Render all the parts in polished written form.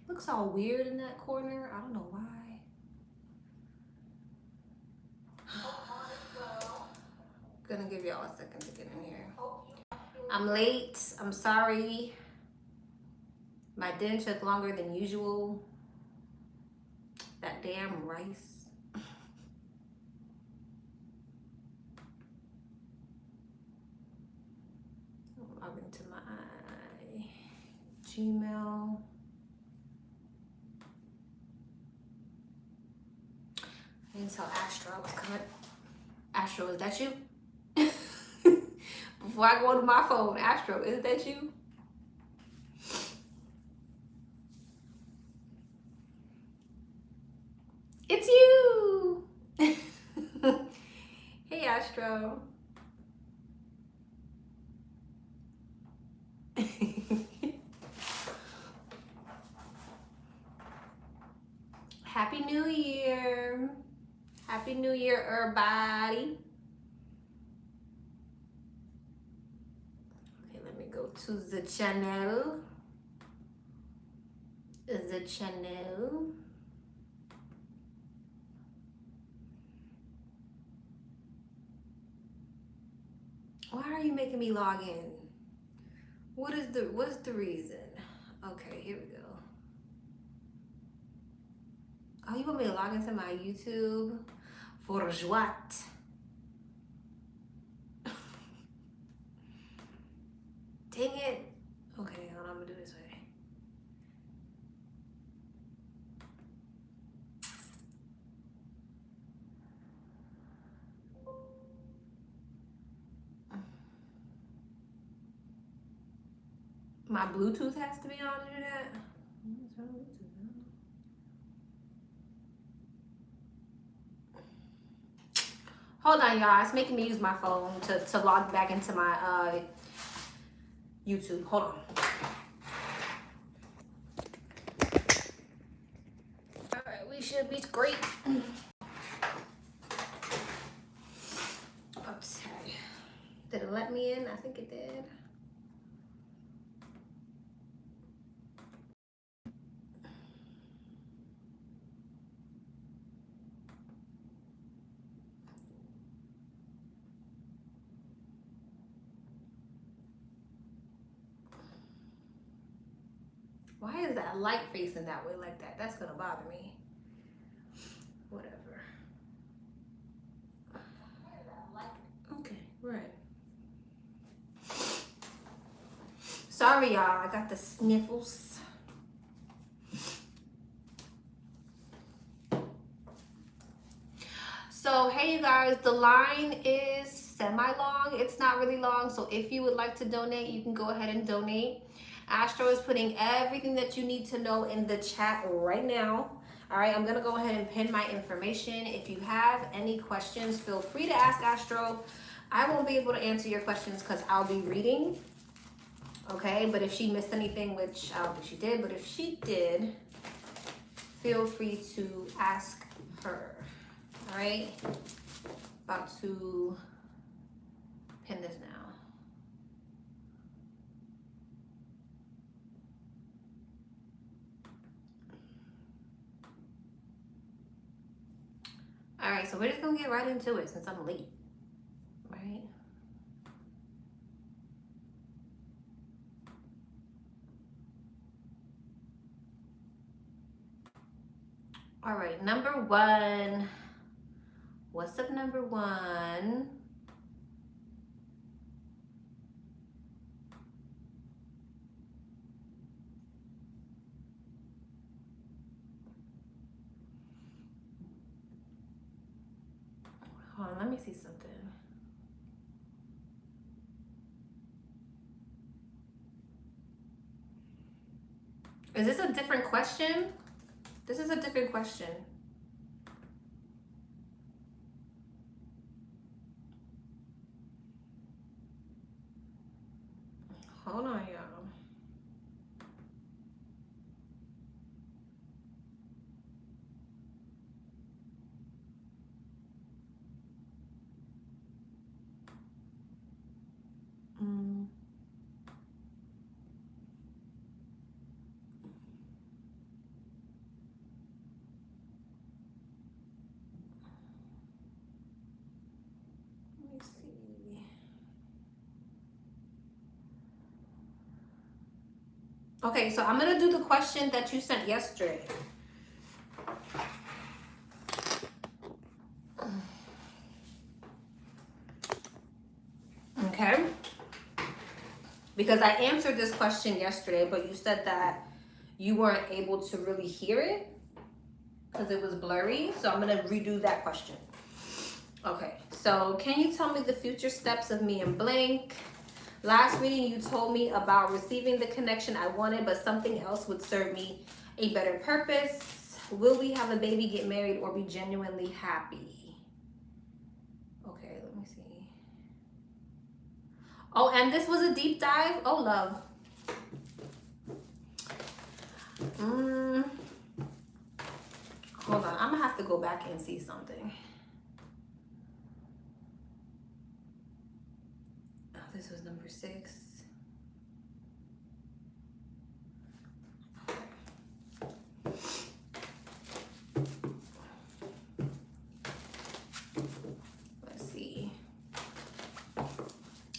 Looks all weird in that corner. I don't know why. Gonna give y'all a second to get in here. I'm late. I'm sorry. My dinner took longer than usual. That damn rice. Log into my Gmail. I didn't tell Astro I was coming. Astro, is that you? Before I go to my phone, Astro, is that you? It's you! Hey, Astro. Happy New Year. Happy New Year, everybody. Okay, let me go to the channel. The channel. Why are you making me log in? What's the reason? Okay, here we go. Oh, you want me to log into my YouTube? For what? Dang it. Okay, hold on, I'm gonna do this way. My Bluetooth has to be on to do that? Hold on, y'all. It's making me use my phone to log back into my YouTube. Hold on. All right, we should be great. Okay. Did it let me in? I think it did. Why is that light facing that way like that? That's gonna bother me. Whatever. Okay, right. Sorry, y'all. I got the sniffles. So, hey, you guys. The line is semi-long. It's not really long. So, if you would like to donate, you can go ahead and donate. Astro is putting everything that you need to know in the chat right now. All right, I'm gonna go ahead and pin my information. If you have any questions, feel free to ask Astro. I won't be able to answer your questions because I'll be reading. Okay, but if she missed anything, which I don't think she did, but if she did, feel free to ask her. All right, about to pin this now. All right, so we're just gonna get right into it since I'm late, right? All right, number one. What's up, number one? Hold on, let me see something. Is this a different question? This is a different question. Hold on, y'all. Okay, so I'm gonna do the question that you sent yesterday. Okay? Because I answered this question yesterday, but you said that you weren't able to really hear it because it was blurry. So I'm gonna redo that question. Okay, so can you tell me the future steps of me and blank? Last reading, you told me about receiving the connection I wanted, but something else would serve me a better purpose. Will we have a baby, get married, or be genuinely happy? Okay, let me see. Oh, and this was a deep dive? Oh, love. Hold on, I'm gonna have to go back and see something. Oh, this was number 6.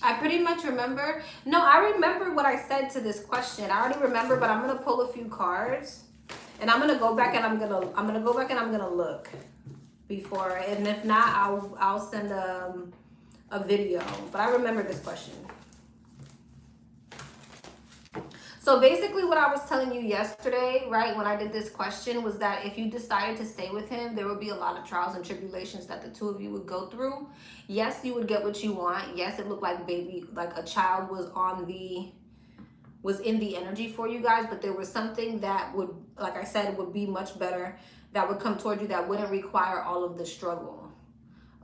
I pretty much remember. No, I remember what I said to this question. I already remember, but I'm gonna pull a few cards, and I'm gonna go back and I'm gonna go back and I'm gonna look before. And if not, I'll send a video. But I remember this question. So basically what I was telling you yesterday, right, when I did this question, was that if you decided to stay with him, there would be a lot of trials and tribulations that the two of you would go through. Yes, you would get what you want. Yes, it looked like a child was in the energy for you guys, but there was something that would, like I said, would be much better, that would come toward you, that wouldn't require all of the struggle.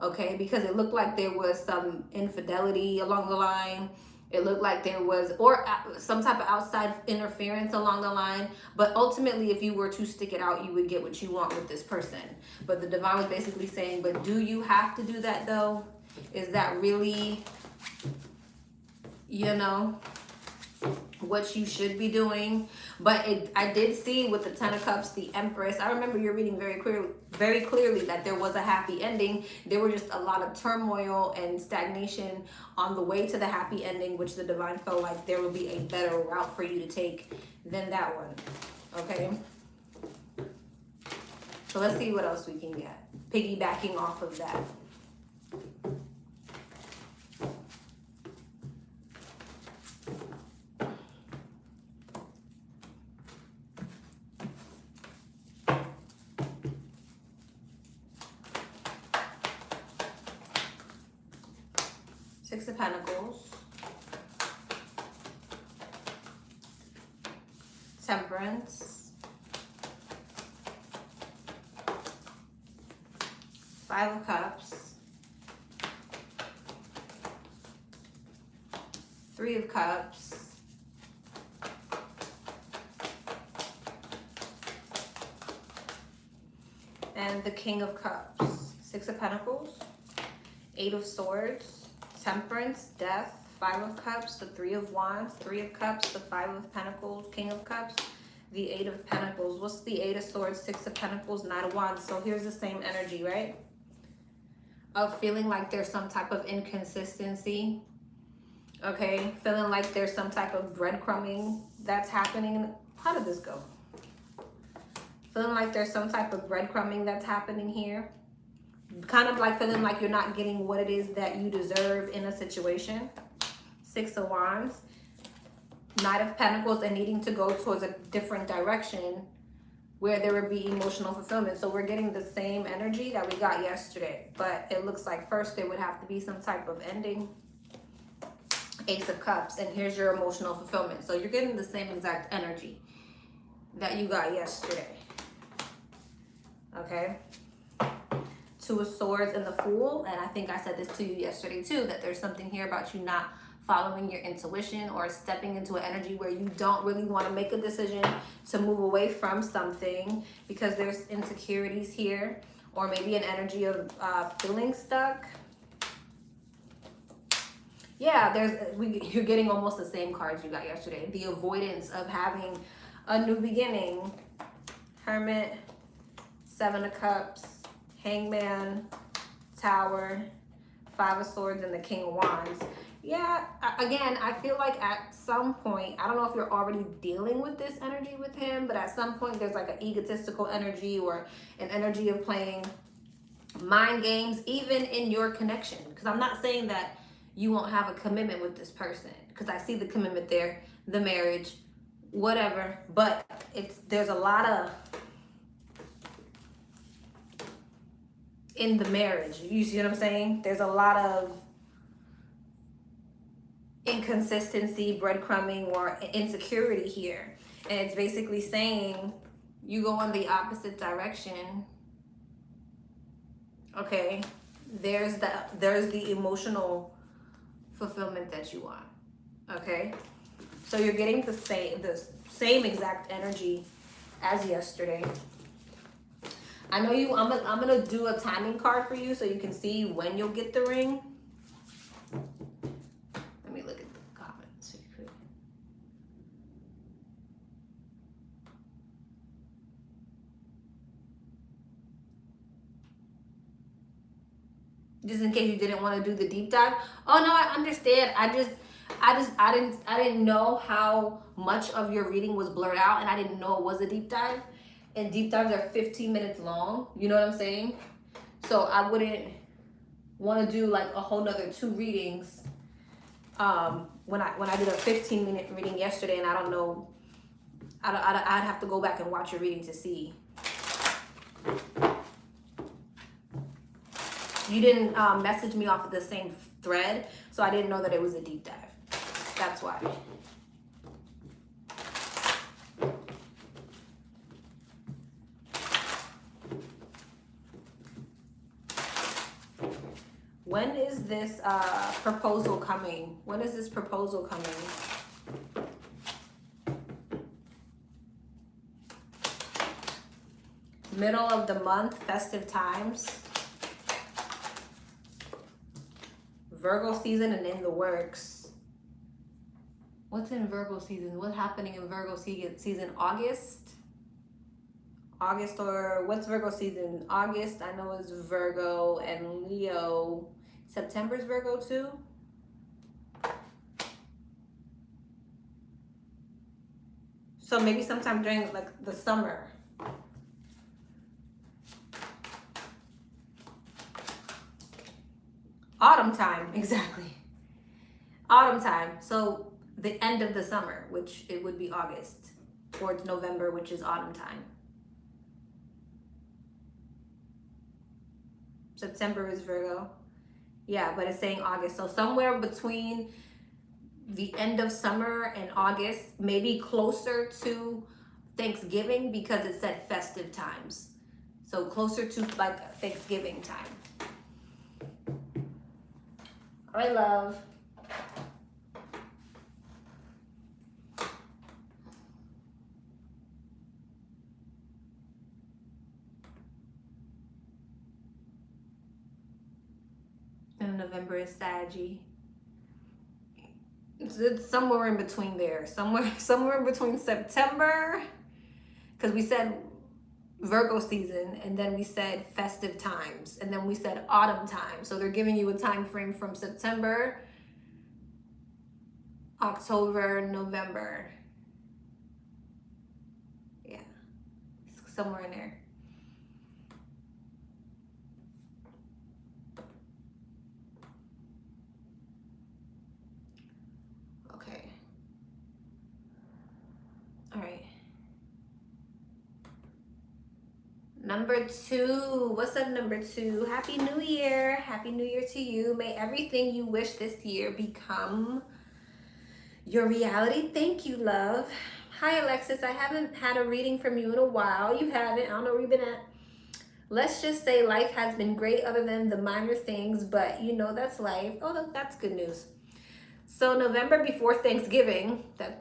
Okay, because it looked like there was some infidelity along the line. It looked like there was, or some type of outside interference along the line. But ultimately, if you were to stick it out, you would get what you want with this person. But the divine was basically saying, but do you have to do that though? Is that really, you know, what you should be doing? But I did see with the 10 of Cups, the Empress. I remember you're reading very clearly that there was a happy ending. There were just a lot of turmoil and stagnation on the way to the happy ending, which the divine felt like there would be a better route for you to take than that one. Okay. So let's see what else we can get. Piggybacking off of that. Six of Pentacles, Temperance, 5 of Cups, 3 of Cups, and the King of Cups. 6 of Pentacles, 8 of Swords, Temperance, Death, 5 of Cups, the 3 of Wands, 3 of Cups, the 5 of Pentacles, King of Cups, the 8 of Pentacles. What's the 8 of Swords, 6 of Pentacles, 9 of Wands? So here's the same energy, right? Of feeling like there's some type of inconsistency. Okay, feeling like there's some type of breadcrumbing that's happening. How did this go? Feeling like there's some type of breadcrumbing that's happening here. Kind of like feeling like you're not getting what it is that you deserve in a situation. 6 of Wands, Knight of Pentacles, and needing to go towards a different direction where there would be emotional fulfillment. So we're getting the same energy that we got yesterday, but it looks like first there would have to be some type of ending. Ace of Cups, and here's your emotional fulfillment. So you're getting the same exact energy that you got yesterday. Okay. 2 of Swords and the Fool, and I think I said this to you yesterday too, that there's something here about you not following your intuition or stepping into an energy where you don't really want to make a decision to move away from something because there's insecurities here, or maybe an energy of feeling stuck. Yeah, you're getting almost the same cards you got yesterday. The avoidance of having a new beginning. Hermit, 7 of Cups, Hangman, Tower, 5 of Swords, and the King of Wands. Yeah, again, I feel like at some point, I don't know if you're already dealing with this energy with him, but at some point there's like an egotistical energy or an energy of playing mind games, even in your connection. Because I'm not saying that you won't have a commitment with this person, because I see the commitment there, the marriage, whatever, but there's a lot of in the marriage. You see what I'm saying? There's a lot of inconsistency, breadcrumbing, or insecurity here. And it's basically saying you go in the opposite direction. Okay, there's the emotional fulfillment that you want. Okay, so you're getting the same exact energy as yesterday. I know you. I'm gonna do a timing card for you so you can see when you'll get the ring. Let me look at the comments. Just in case you didn't want to do the deep dive. Oh no, I understand. I didn't know how much of your reading was blurred out, and I didn't know it was a deep dive. And deep dives are 15 minutes long. You know what I'm saying? So I wouldn't want to do like a whole nother 2 readings. When I did a 15-minute reading yesterday, and I don't know, I'd have to go back and watch your reading to see. You didn't message me off of the same thread, so I didn't know that it was a deep dive. That's why. When is this proposal coming? When is this proposal coming? Middle of the month, festive times. Virgo season and in the works. What's in Virgo season? What's happening in Virgo season? August? August, or what's Virgo season? August, I know, is Virgo and Leo. September's Virgo too. So maybe sometime during like the summer. Autumn time, exactly. Autumn time. So the end of the summer, which it would be August, towards November, which is autumn time. September is Virgo. Yeah, but it's saying August. So somewhere between the end of summer and August, maybe closer to Thanksgiving, because it said festive times. So closer to like Thanksgiving time. All right, love. And November is Saggy. It's somewhere in between there. Somewhere in between September, because we said Virgo season, and then we said festive times, and then we said autumn time. So they're giving you a time frame from September, October, November. Yeah, it's somewhere in there. Okay. All right. Number 2. What's up, number 2? Happy New Year. Happy New Year to you. May everything you wish this year become your reality. Thank you, love. Hi, Alexis. I haven't had a reading from you in a while. You haven't. I don't know where you've been at. Let's just say life has been great other than the minor things, but you know, that's life. Oh, that's good news. So November before Thanksgiving, that's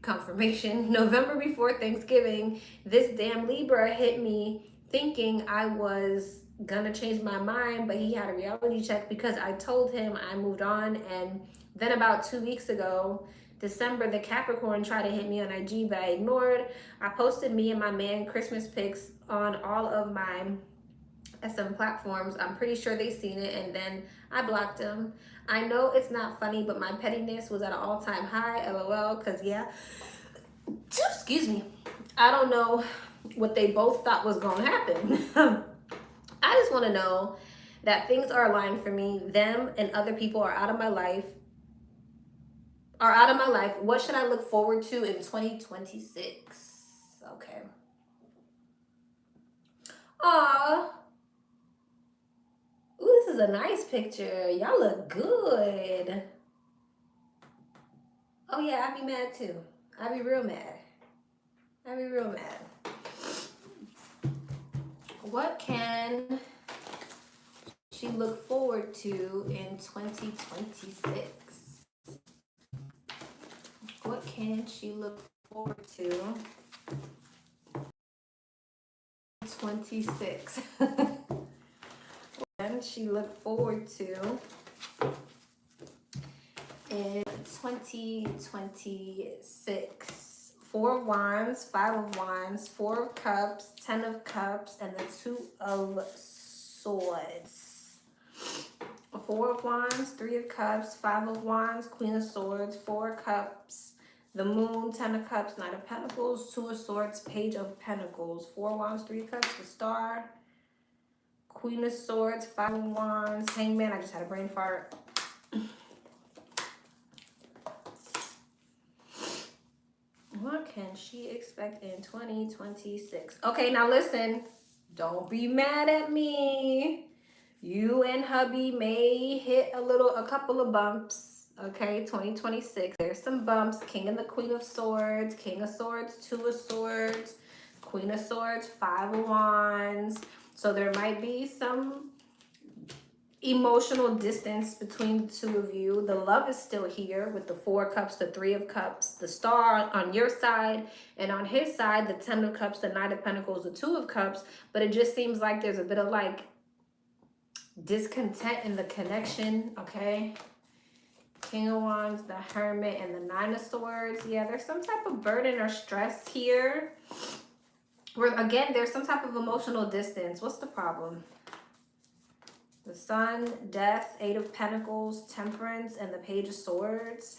confirmation. November before Thanksgiving, this damn Libra hit me thinking I was gonna change my mind, but he had a reality check because I told him I moved on. And then about 2 weeks ago, December, the Capricorn tried to hit me on IG, but I ignored. I posted me and my man Christmas pics on all of my at some platforms. I'm pretty sure they seen it, and then I blocked them. I know it's not funny, but my pettiness was at an all-time high, LOL, because yeah, excuse me, I don't know what they both thought was gonna happen. I just want to know that things are aligned for me. Them and other people are out of my life. What should I look forward to in 2026? Okay. Aw. Ooh, this is a nice picture. Y'all look good. Oh yeah, I'd be mad too. I'd be real mad. I'd be real mad. What can she look forward to in 2026? What can she look forward to 26? And she look forward to in 2026. 4 of Wands, 5 of Wands, 4 of Cups, 10 of Cups, and the 2 of Swords. 4 of Wands, 3 of Cups, 5 of Wands, Queen of Swords, 4 of Cups, the Moon, 10 of Cups, Knight of Pentacles, 2 of Swords, Page of Pentacles, 4 of Wands, 3 of Cups, the Star, Queen of Swords, 5 of Wands, Hangman. I just had a brain fart. What can she expect in 2026? Okay, now listen. Don't be mad at me. You and hubby may hit a couple of bumps. Okay, 2026. There's some bumps. King and the Queen of Swords. King of Swords, 2 of Swords. Queen of Swords, 5 of Wands. So there might be some emotional distance between the two of you. The love is still here with the 4 of Cups, the 3 of Cups, the Star on your side, and on his side, the 10 of Cups, the Knight of Pentacles, the 2 of Cups. But it just seems like there's a bit of like discontent in the connection, okay? King of Wands, the Hermit, and the 9 of Swords. Yeah, there's some type of burden or stress here. Where, again, there's some type of emotional distance. What's the problem? The Sun, Death, 8 of Pentacles, Temperance, and the Page of Swords.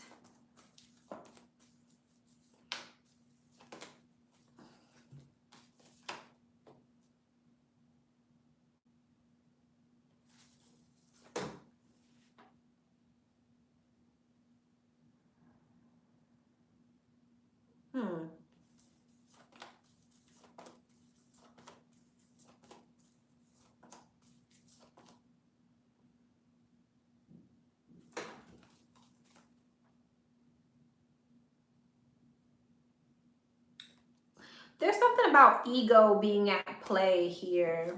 There's something about ego being at play here.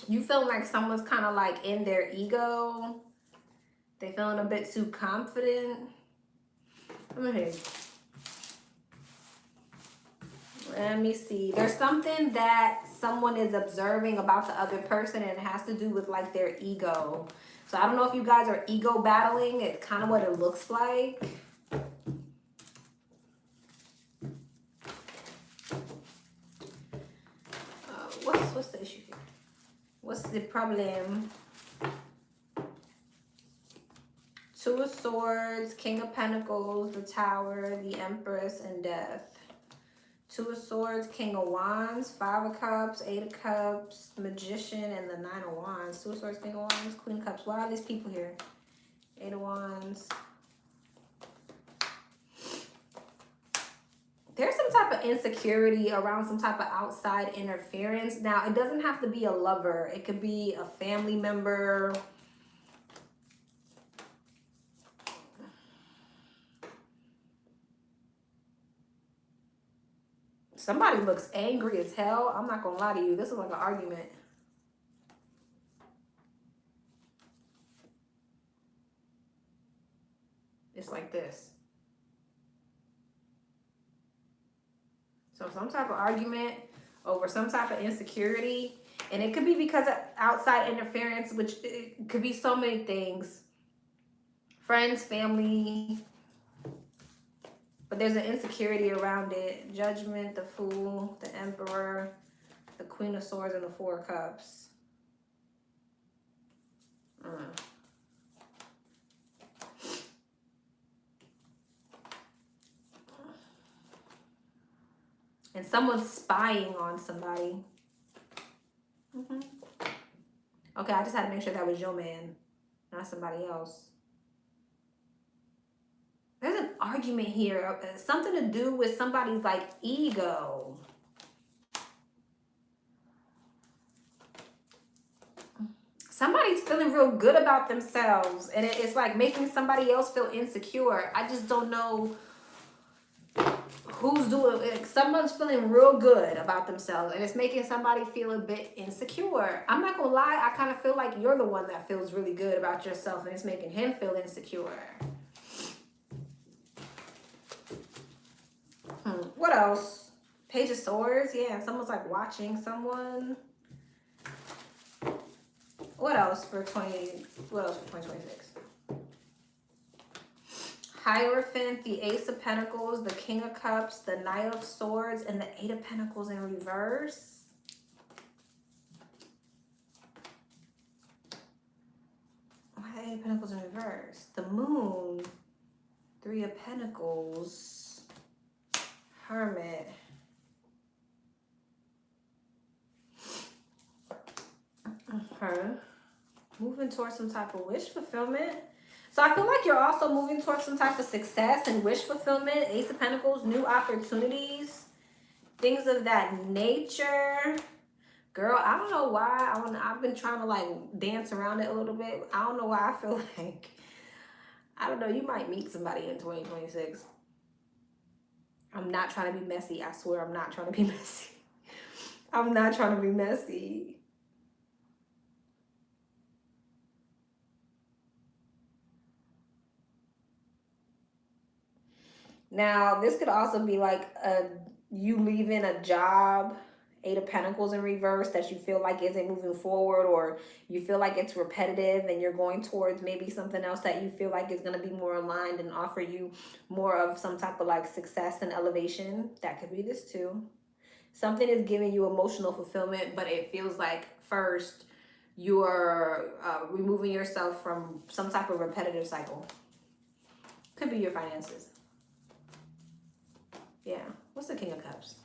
You feel like someone's kind of like in their ego. They feeling a bit too confident. Let me see. There's something that someone is observing about the other person, and it has to do with like their ego. So I don't know if you guys are ego battling. It's kind of what it looks like. What's the issue here? What's the problem? 2 of Swords, King of Pentacles, the Tower, the Empress, and Death. 2 of Swords, King of Wands, 5 of Cups, 8 of Cups, Magician, and the 9 of Wands. 2 of Swords, King of Wands, Queen of Cups. Why are these people here? 8 of Wands. There's some type of insecurity around some type of outside interference. Now, it doesn't have to be a lover. It could be a family member. Somebody looks angry as hell. I'm not gonna lie to you. This is like an argument. It's like this. So some type of argument over some type of insecurity. And it could be because of outside interference, which it could be so many things. Friends, family. But there's an insecurity around it. Judgment, the Fool, the Emperor, the Queen of Swords, and the 4 of Cups. And someone's spying on somebody. Okay, I just had to make sure that was your man, not somebody else. There's an argument here. Something to do with somebody's like ego. Somebody's feeling real good about themselves, and it's like making somebody else feel insecure. I just don't know who's doing it. Someone's feeling real good about themselves, and it's making somebody feel a bit insecure. I'm not gonna lie, I kind of feel like you're the one that feels really good about yourself, and it's making him feel insecure. What else? Page of Swords. Yeah, someone's like watching someone. What else for 2026? Hierophant, the Ace of Pentacles, the King of Cups, the Knight of Swords, and the Eight of Pentacles in reverse. Why the Eight of Pentacles in reverse? The Moon, Three of Pentacles, Hermit. Okay. Moving towards some type of wish fulfillment. So I feel like you're also moving towards some type of success and wish fulfillment. Ace of Pentacles, new opportunities, things of that nature. Girl, I don't know why. I've been trying to like dance around it a little bit. I don't know why I feel like, I don't know, you might meet somebody in 2026. I'm not trying to be messy. I swear I'm not trying to be messy. I'm not trying to be messy. Now, this could also be like you leaving a job, Eight of Pentacles in reverse, that you feel like isn't moving forward, or you feel like it's repetitive and you're going towards maybe something else that you feel like is going to be more aligned and offer you more of some type of like success and elevation. That could be this too. Something is giving you emotional fulfillment, but it feels like first you're removing yourself from some type of repetitive cycle. Could be your finances. Yeah. What's the King of Cups?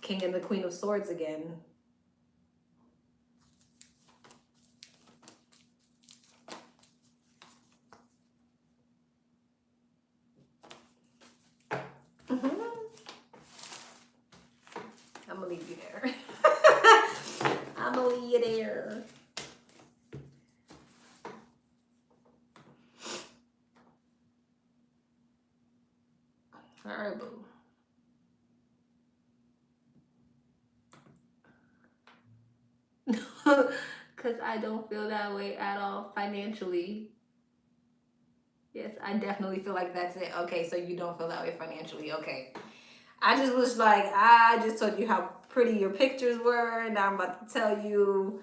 King and the Queen of Swords again. I'm gonna leave you there. I'm gonna leave you there. All right, boo. Because I don't feel that way at all financially. Yes, I definitely feel like that's it. Okay, so you don't feel that way financially. Okay. I just was like, I just told you how pretty your pictures were, and I'm about to tell you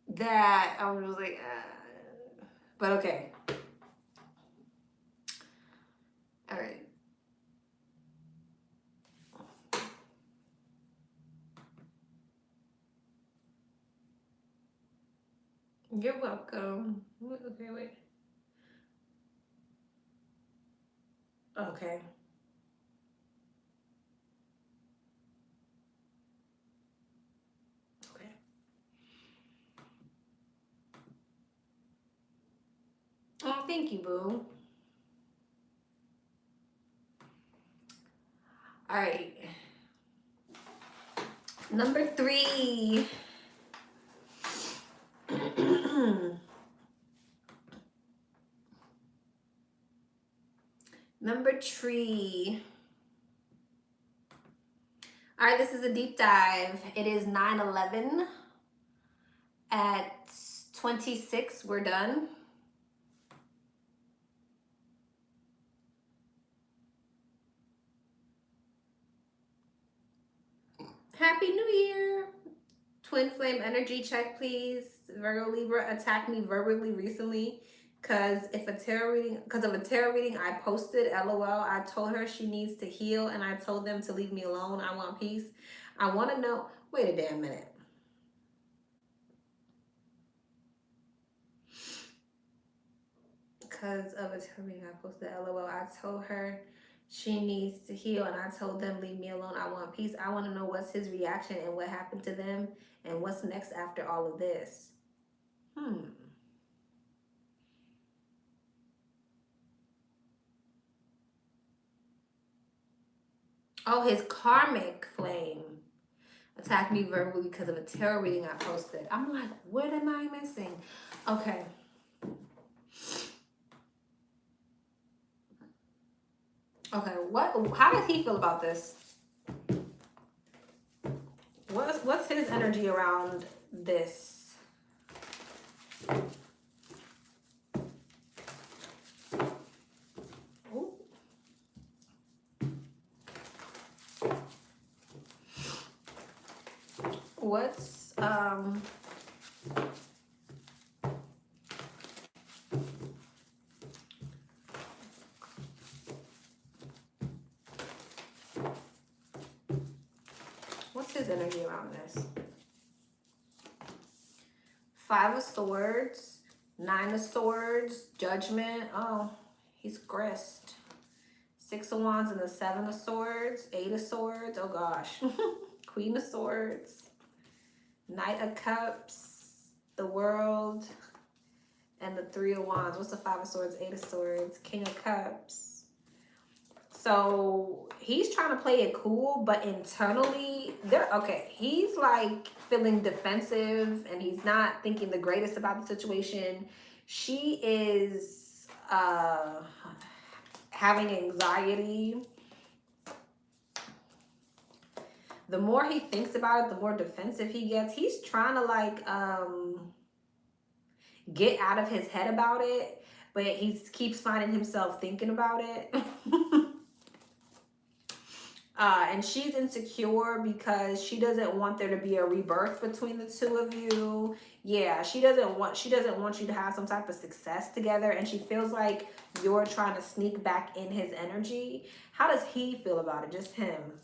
that I was like, but okay. All right. You're welcome. Okay, wait. Okay. Okay. Oh, thank you, boo. All right. Number 3. Number 3. All right, this is a deep dive. It is 9/11. At 26, we're done. Happy New Year. Twin flame energy check, please. Virgo Libra attacked me verbally recently because of a tarot reading I posted. LOL. I told her she needs to heal, and I told them to leave me alone. I want peace. I want to know Wait a damn minute. Because of a reading I posted, LOL. I told her she needs to heal, and I told them, leave me alone. I want peace. I want to know what's his reaction and what happened to them and what's next after all of this. Oh, his karmic flame attacked me verbally because of a tarot reading I posted. I'm like, what am I missing? Okay. Okay, how does he feel about this? What's his energy around this? Ooh. What's his energy around this? 5 of Swords, 9 of Swords, Judgment. Oh, he's grist. 6 of Wands and the 7 of Swords, 8 of Swords. Oh gosh. Queen of Swords, Knight of Cups, the World, and the 3 of Wands. What's the 5 of Swords, 8 of Swords, King of Cups? So he's trying to play it cool, but internally, he's like feeling defensive and he's not thinking the greatest about the situation. She is having anxiety. The more he thinks about it, the more defensive he gets. He's trying to like get out of his head about it, but he keeps finding himself thinking about it. And she's insecure because she doesn't want there to be a rebirth between the two of you. Yeah, she doesn't want you to have some type of success together, and she feels like you're trying to sneak back in his energy. How does he feel about it? Just him.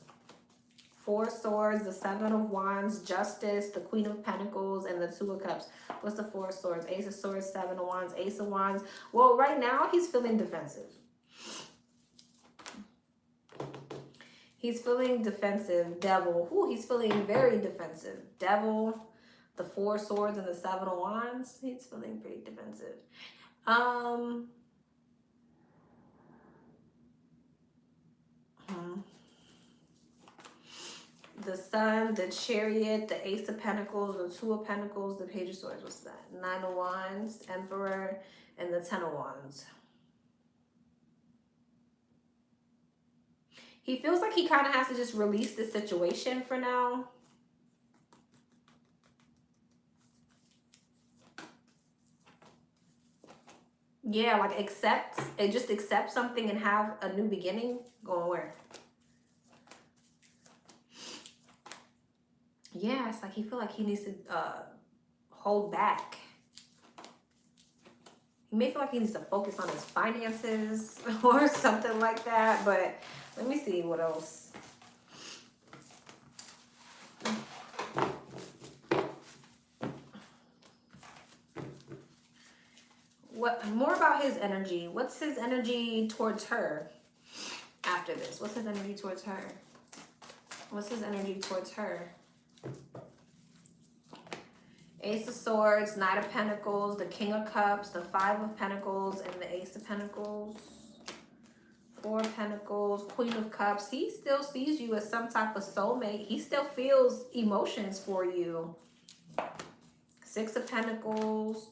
4 Swords, the 7 of Wands, Justice, the Queen of Pentacles, and the 2 of Cups. What's the 4 Swords? Ace of Swords, 7 of Wands, Ace of Wands. Well, right now he's feeling defensive. He's feeling defensive. Devil. Ooh, he's feeling very defensive. Devil, the 4 Swords, and the 7 of Wands. He's feeling pretty defensive. The Sun, the Chariot, the Ace of Pentacles, the 2 of Pentacles, the Page of Swords. What's that? 9 of Wands, Emperor, and the 10 of Wands. He feels like he kind of has to just release the situation for now. Yeah, like just accept something and have a new beginning. Going where? Yeah, it's like he feel like he needs to hold back. He may feel like he needs to focus on his finances or something like that, but let me see what else. What more about his energy? What's his energy towards her after this? What's his energy towards her? What's his energy towards her? Ace of Swords, Knight of Pentacles, the King of Cups, the 5 of Pentacles, and the Ace of Pentacles. 4 of Pentacles, Queen of Cups. He still sees you as some type of soulmate. He still feels emotions for you. 6 of Pentacles,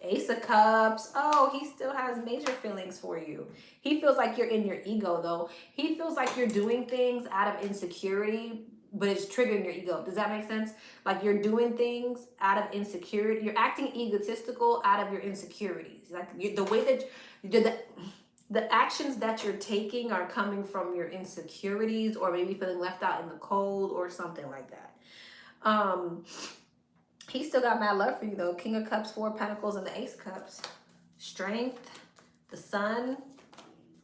Ace of Cups. Oh, he still has major feelings for you. He feels like you're in your ego, though. He feels like you're doing things out of insecurity, but it's triggering your ego. Does that make sense? Like you're doing things out of insecurity. You're acting egotistical out of your insecurities. Like the way that the actions that you're taking are coming from your insecurities, or maybe feeling left out in the cold or something like that. He still got mad love for you though. King of Cups, 4 of Pentacles, and the Ace of Cups. Strength, the Sun,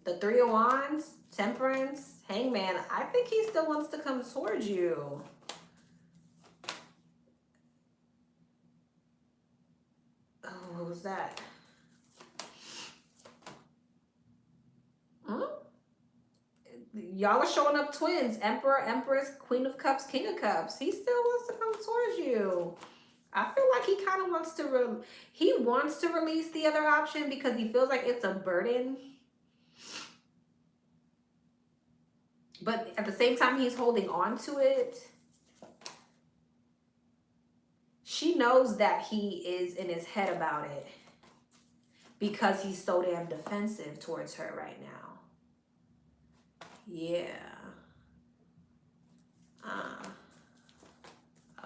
the 3 of Wands, Temperance, Hangman. I think he still wants to come towards you. What's that? Y'all are showing up twins. Emperor, Empress, Queen of Cups, King of Cups. He still wants to come towards you. I feel like he kind of wants to release the other option because he feels like it's a burden. But at the same time, he's holding on to it. She knows that he is in his head about it because he's so damn defensive towards her right now. Yeah.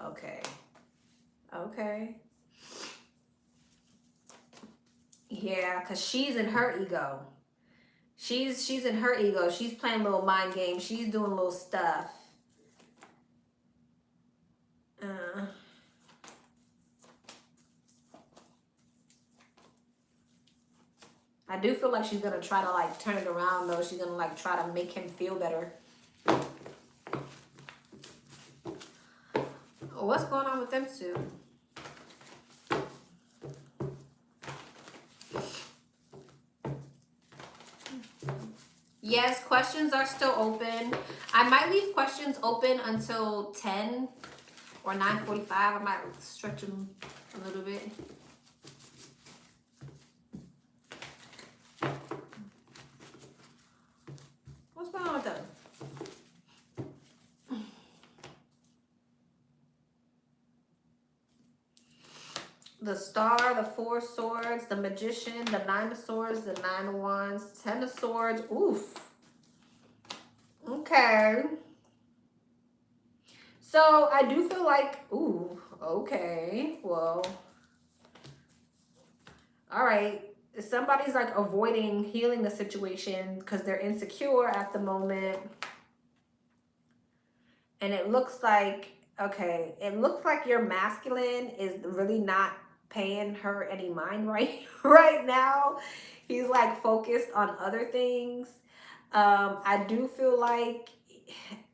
Okay. Okay. Yeah, because she's in her ego. She's in her ego. She's playing little mind games. She's doing little stuff. I do feel like she's going to try to like turn it around though. She's going to like try to make him feel better. What's going on with them two? Yes, questions are still open. I might leave questions open until 10 or 9:45. I might stretch them a little bit. What's going on with them? The Star, the Four of Swords, the Magician, the Nine of Swords, the Nine of Wands, Ten of Swords. Oof. Okay. So I do feel like, ooh, okay, well, all right. Somebody's like avoiding healing the situation because they're insecure at the moment. And it looks like, okay, it looks like your masculine is really not paying her any mind right now. He's like focused on other things. I do feel like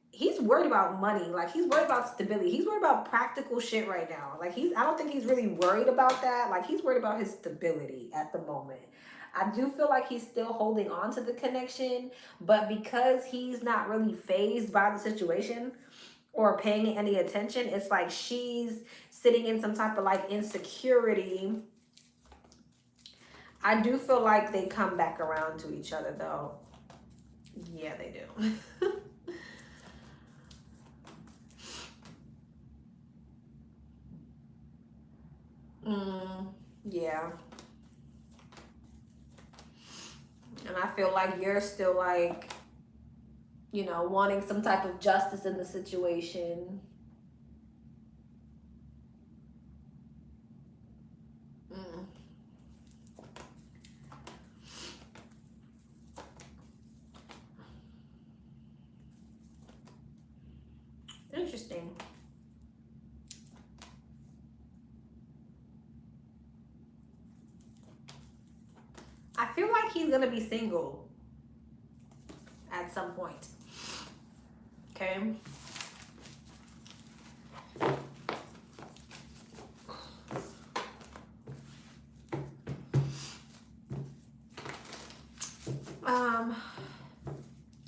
he's worried about money. Like he's worried about stability. He's worried about practical shit right now. Like I don't think he's really worried about that. Like he's worried about his stability at the moment. I do feel like he's still holding on to the connection, but because he's not really fazed by the situation or paying any attention, it's like she's sitting in some type of like insecurity. I do feel like they come back around to each other though. Yeah, they do. Yeah. And I feel like you're still like, you know, wanting some type of justice in the situation. Interesting. I feel like he's going to be single at some point. Okay.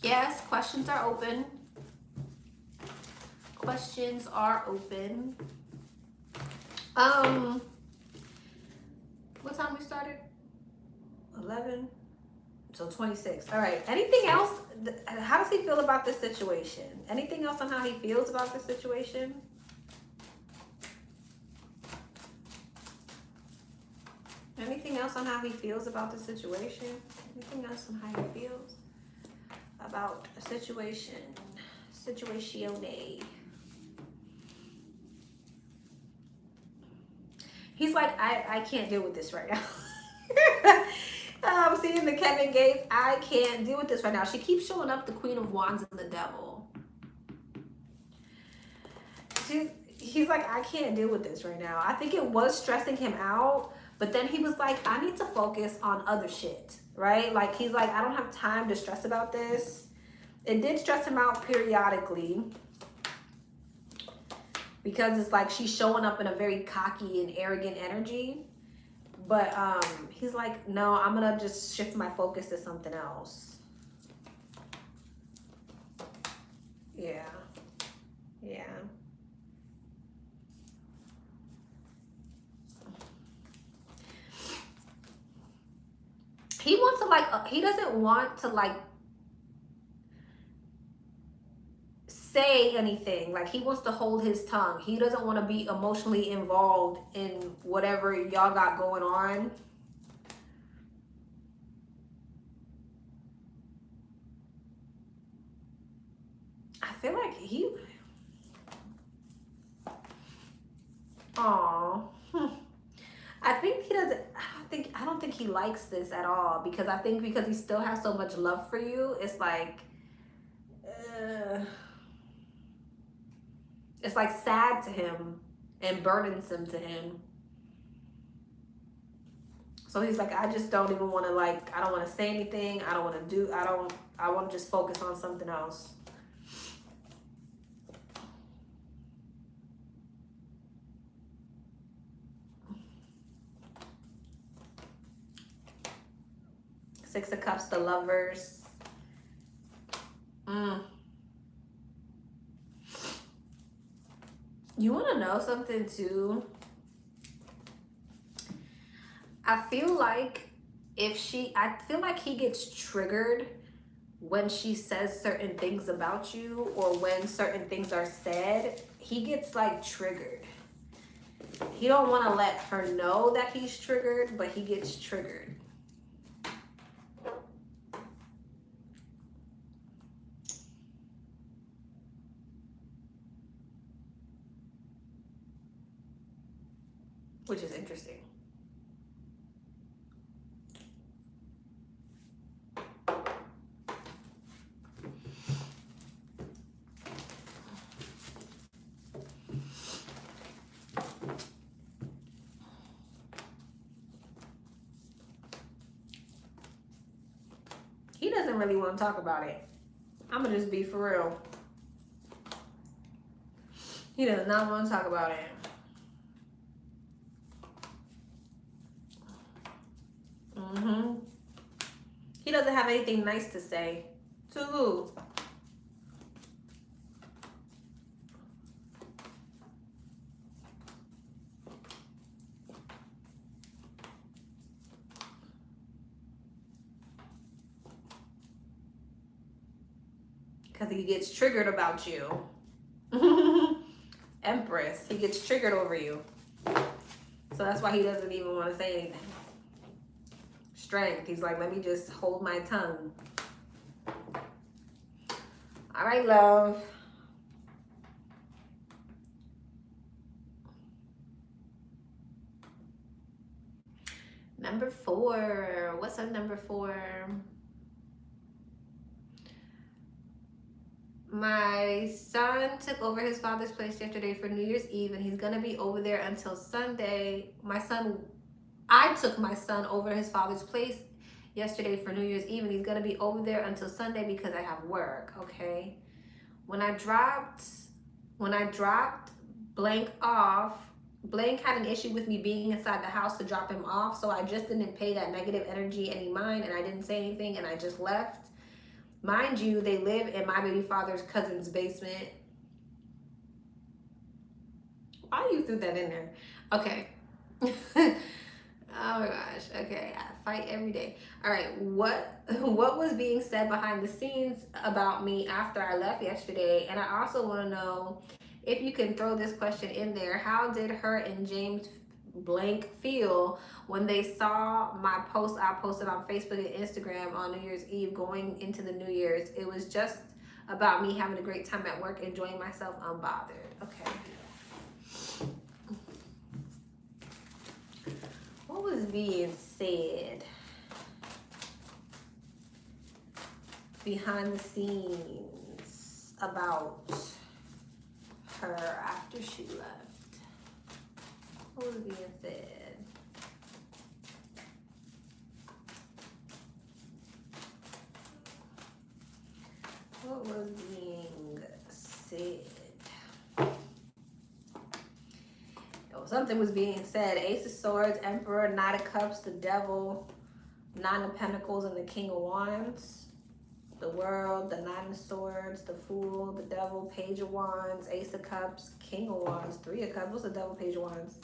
Yes, questions are open. Questions are open. What time we started? 11. So 26. All right. Anything else? How does he feel about this situation? Anything else on how he feels about this situation? Anything else on how he feels about the situation? Anything else on how he feels about a situation? Situatione. He's like, I can't deal with this right now. I'm seeing the Kevin Gates. I can't deal with this right now. She keeps showing up the Queen of Wands and the Devil. He's like, I can't deal with this right now. I think it was stressing him out, but then he was like, I need to focus on other shit, right? Like, he's like, I don't have time to stress about this. It did stress him out periodically because it's like she's showing up in a very cocky and arrogant energy. But he's like, no, I'm gonna just shift my focus to something else. Yeah. Yeah. He wants to like, he doesn't want to like say anything. Like, he wants to hold his tongue. He doesn't want to be emotionally involved in whatever y'all got going on. I feel like he... Aw. I think he doesn't... I don't think he likes this at all, because I think because he still has so much love for you, it's like... it's like sad to him and burdensome to him. So he's like, I just don't even want to, like, I don't want to say anything. I don't want to do... I want to just focus on something else. Six of Cups, the Lovers. You want to know something too? I feel like I feel like he gets triggered when she says certain things about you, or when certain things are said. He gets like triggered. He don't want to let her know that he's triggered, but he gets triggered. Which is interesting. He doesn't really want to talk about it. I'm going to just be for real. He does not want to talk about it. He doesn't have anything nice to say. To who? Because he gets triggered about you. Empress. He gets triggered over you. So that's why he doesn't even want to say anything. Strength. He's like, let me just hold my tongue. All right, love. Number 4. What's up, number 4? My son took over his father's place yesterday for New Year's Eve, and he's going to be over there until Sunday. I took my son over his father's place yesterday for New Year's Eve, and he's going to be over there until Sunday because I have work, okay? When I dropped Blank off, Blank had an issue with me being inside the house to drop him off, so I just didn't pay that negative energy any mind, and I didn't say anything, and I just left. Mind you, they live in my baby father's cousin's basement. Why you threw that in there? Okay. Oh my gosh. Okay. I fight every day. All right. What was being said behind the scenes about me after I left yesterday? And I also want to know if you can throw this question in there. How did her and James Blank feel when they saw my post I posted on Facebook and Instagram on New Year's Eve going into the New Year's? It was just about me having a great time at work, enjoying myself unbothered. Okay. What was being said behind the scenes about her after she left? What was being said? What was being said? It was something was being said. Ace of Swords, Emperor, Knight of Cups, the Devil, Nine of Pentacles, and the King of Wands. The World, the Nine of Swords, the Fool, the Devil, Page of Wands, Ace of Cups, King of Wands, Three of Cups. What's the Devil, Page of Wands?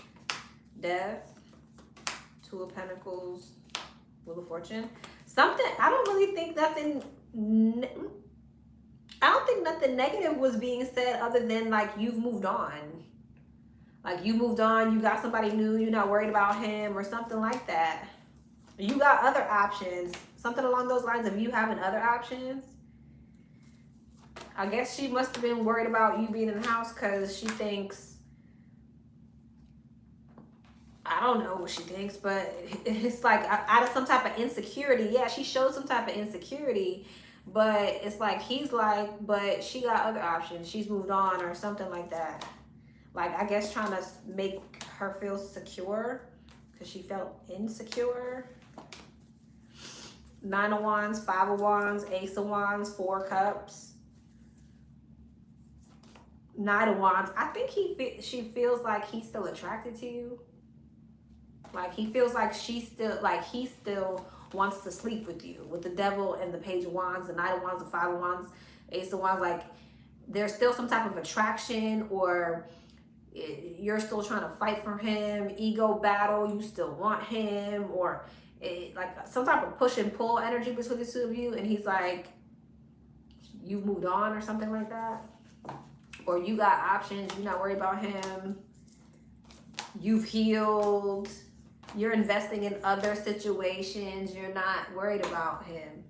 Death, Two of Pentacles, Wheel of Fortune. Something, I don't really think nothing, I don't think nothing negative was being said other than like you've moved on. Like you moved on, you got somebody new, you're not worried about him or something like that. You got other options. Something along those lines of you having other options. I guess she must have been worried about you being in the house because she thinks, I don't know what she thinks, but it's like out of some type of insecurity. Yeah, she showed some type of insecurity, but it's like he's like, but she got other options. She's moved on or something like that. Like, I guess trying to make her feel secure because she felt insecure. Nine of Wands, Five of Wands, Ace of Wands, Four Cups, Knight of Wands. I think she feels like he's still attracted to you. Like he feels like he still wants to sleep with you. With the Devil and the Page of Wands, the Knight of Wands, the Five of Wands, Ace of Wands. Like there's still some type of attraction, or you're still trying to fight for him. Ego battle. You still want him, or like some type of push and pull energy between the two of you, and he's like, you've moved on or something like that, or you got options, you're not worried about him, you've healed, you're investing in other situations, you're not worried about him.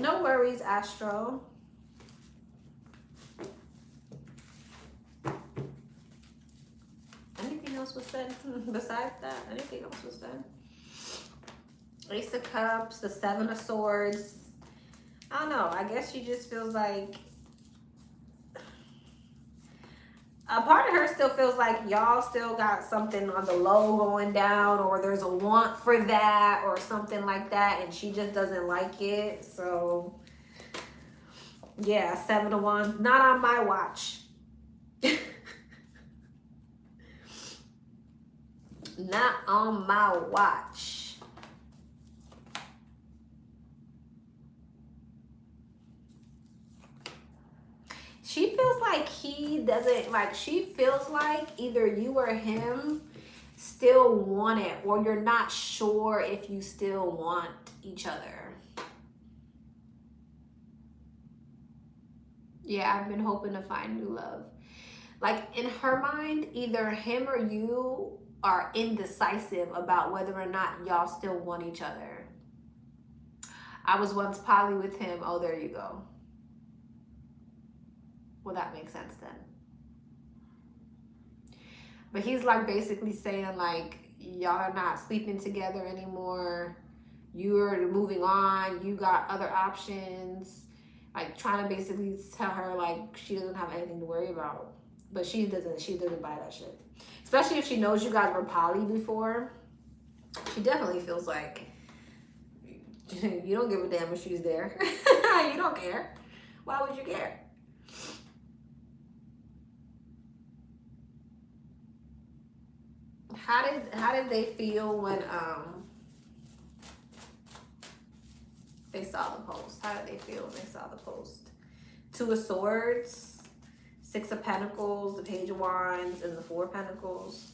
No worries, Astro. Anything else was said besides that? Anything else was said? Ace of Cups, the Seven of Swords. I don't know. I guess she just feels like a part of her still feels like y'all still got something on the low going down, or there's a want for that or something like that, and she just doesn't like it. So yeah, Seven of Wands, not on my watch. Not on my watch. She feels like he doesn't, like she feels like either you or him still want it, or you're not sure if you still want each other. Yeah, I've been hoping to find new love. Like in her mind, either him or you are indecisive about whether or not y'all still want each other. I was once poly with him. Oh, there you go. Well, that makes sense then. But he's like basically saying like, y'all are not sleeping together anymore. You're moving on. You got other options. Like trying to basically tell her like she doesn't have anything to worry about. But she doesn't buy that shit. Especially if she knows you guys were poly before. She definitely feels like you don't give a damn if she's there. You don't care. Why would you care? How did they feel when they saw the post? How did they feel when they saw the post? Two of Swords, Six of Pentacles, the Page of Wands, and the Four of Pentacles.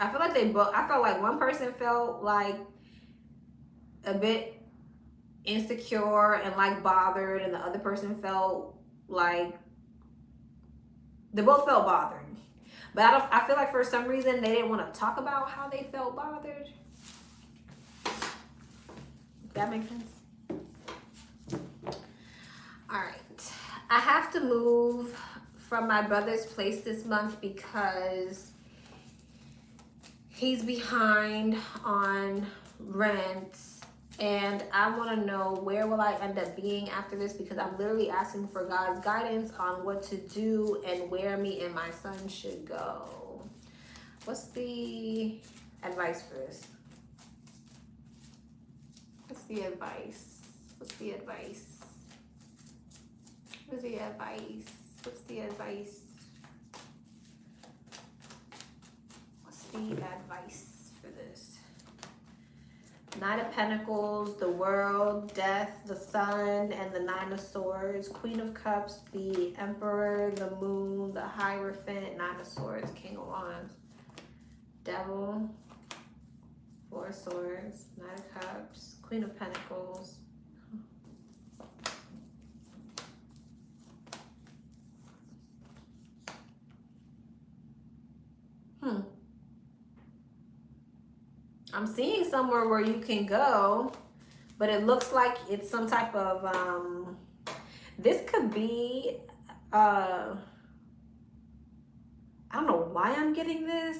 I feel like I felt like one person felt like a bit insecure and like bothered, and the other person felt like they both felt bothered. But I feel like for some reason they didn't want to talk about how they felt bothered. That makes sense. All right, I have to move from my brother's place this month because he's behind on rent And I want to know, where will I end up being after this? Because I'm literally asking for God's guidance on what to do and where me and my son should go. What's the advice for this? What's the advice? What's the advice? What's the advice? What's the advice? What's the advice for this? Knight of Pentacles, the World, Death, the Sun, and the Nine of Swords. Queen of Cups, the Emperor, the Moon, the Hierophant, Nine of Swords, King of Wands, Devil, Four of Swords, Nine of Cups, Queen of Pentacles. I'm seeing somewhere where you can go, but it looks like it's some type of, this could be, I don't know why I'm getting this,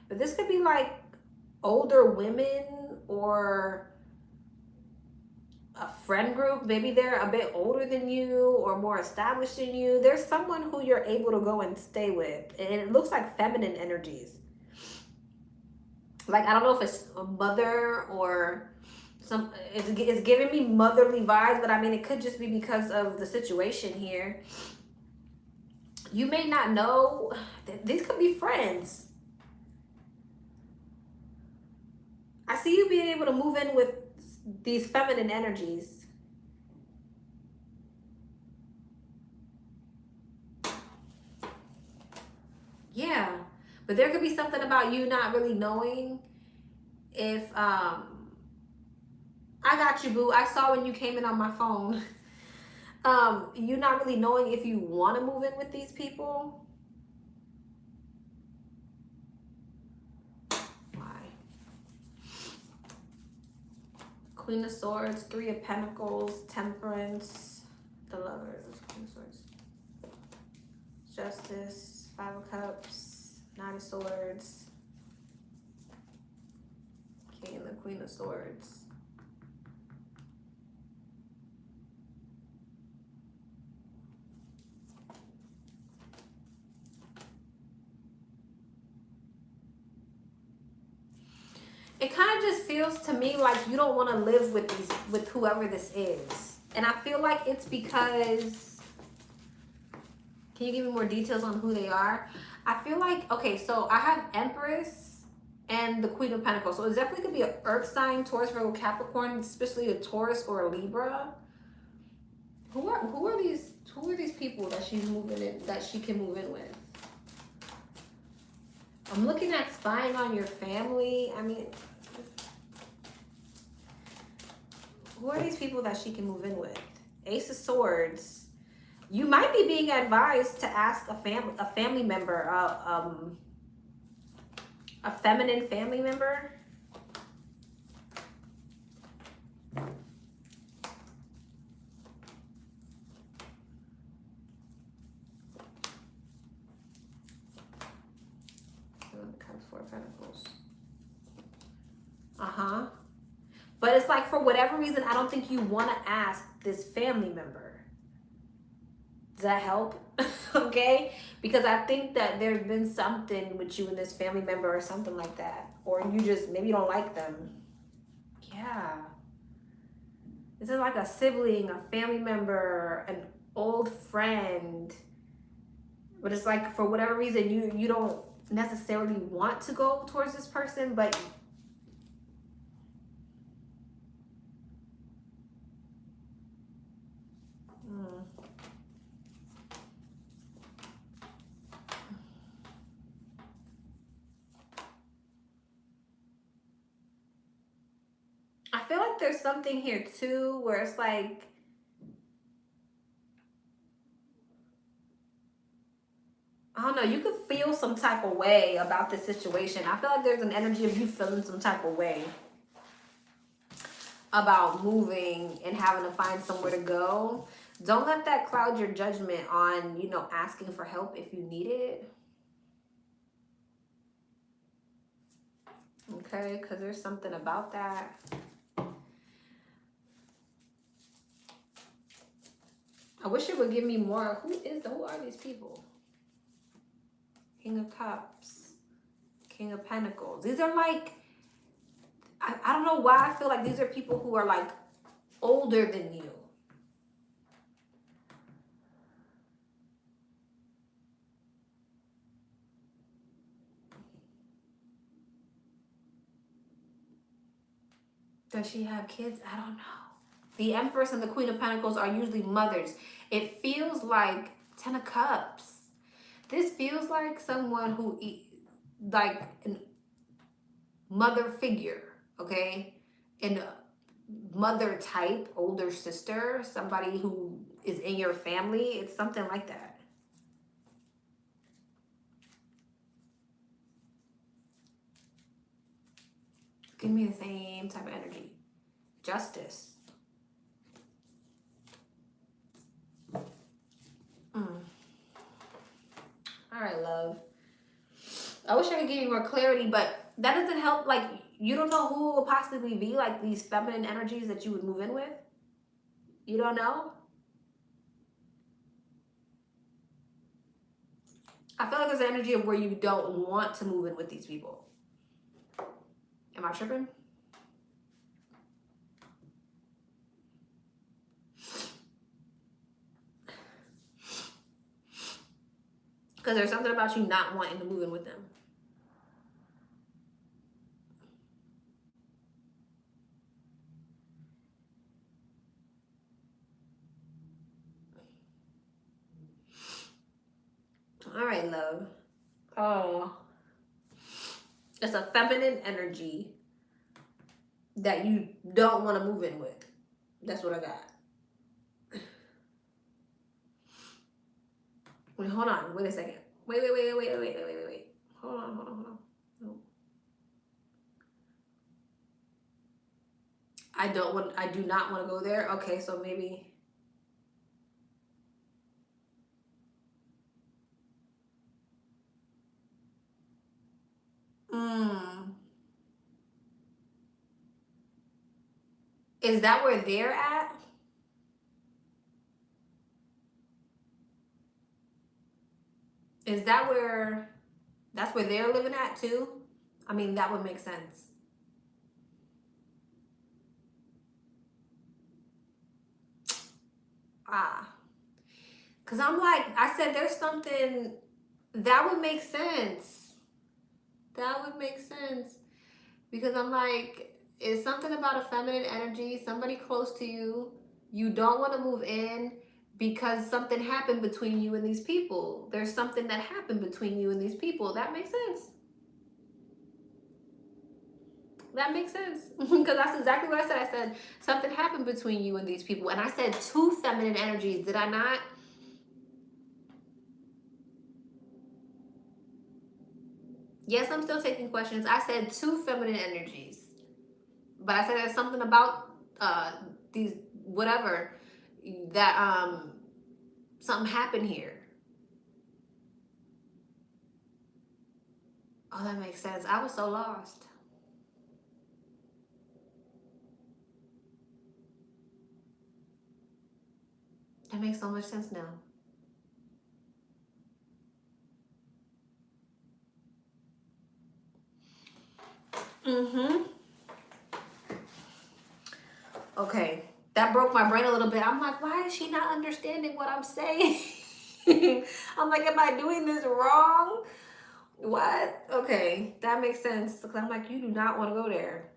but this could be like older women or a friend group. Maybe they're a bit older than you or more established than you. There's someone who you're able to go and stay with, and it looks like feminine energies. Like, I don't know if it's a mother or some, it's giving me motherly vibes, but I mean, it could just be because of the situation here. You may not know, these could be friends. I see you being able to move in with these feminine energies. Yeah. But there could be something about you not really knowing if, I got you, boo. I saw when you came in on my phone. You not really knowing if you want to move in with these people. Why? Queen of Swords, Three of Pentacles, Temperance, the Lovers, Queen of Swords, Justice, Five of Cups, Nine of Swords, King and the Queen of Swords. It kind of just feels to me like you don't want to live with whoever this is. And I feel like it's because, can you give me more details on who they are? I feel like, okay, so I have Empress and the Queen of Pentacles. So it definitely could be an Earth sign, Taurus, Virgo, Capricorn, especially a Taurus or a Libra. Who are these people that she's moving in, that she can move in with? I'm looking at spying on your family. I mean, who are these people that she can move in with? Ace of Swords. You might be being advised to ask a family member, a feminine family member. Four of Pentacles. But it's like, for whatever reason, I don't think you want to ask this family member. Does that help? Okay? Because I think that there's been something with you and this family member or something like that. Or you just, maybe you don't like them. Yeah. This is like a sibling, a family member, an old friend. But it's like, for whatever reason, you don't necessarily want to go towards this person, but I feel like there's something here too where it's like, I don't know, you could feel some type of way about this situation. I feel like there's an energy of you feeling some type of way about moving and having to find somewhere to go. Don't let that cloud your judgment on, you know, asking for help if you need it. Okay, because there's something about that. I wish it would give me more. Who are these people? King of Cups, King of Pentacles. These are like, I don't know why I feel like these are people who are like older than you. Does she have kids? I don't know. The Empress and the Queen of Pentacles are usually mothers. It feels like 10 of Cups. This feels like someone who, like a mother figure, okay? And mother type, older sister, somebody who is in your family. It's something like that. Give me the same type of energy. Justice. All right, love. I wish I could give you more clarity, but that doesn't help. Like, you don't know who will possibly be like these feminine energies that you would move in with. You don't know. I feel like there's an energy of where you don't want to move in with these people. Am I tripping? Because there's something about you not wanting to move in with them. All right, love. Oh. It's a feminine energy that you don't want to move in with. That's what I got. Wait, hold on. Wait a second. Wait. Hold on. No. I do not want to go there. Okay, so maybe. Is that where they're at? Is that where, that's where they're living at too? I mean, that would make sense. Because I'm like, I said there's something, that would make sense. That would make sense. Because I'm like, it's something about a feminine energy, somebody close to you. You don't want to move in because something happened between you and these people. There's something that happened between you and these people. That makes sense. That makes sense. Because that's exactly what I said. I said something happened between you and these people. And I said two feminine energies. Did I not? Yes, I'm still taking questions. I said two feminine energies. But I said there's something about these, whatever, that something happened here. Oh, that makes sense. I was so lost. That makes so much sense now. Okay, that broke my brain a little bit. I'm like, why is she not understanding what I'm saying? I'm like, am I doing this wrong? What? Okay, that makes sense. Because I'm like, you do not want to go there.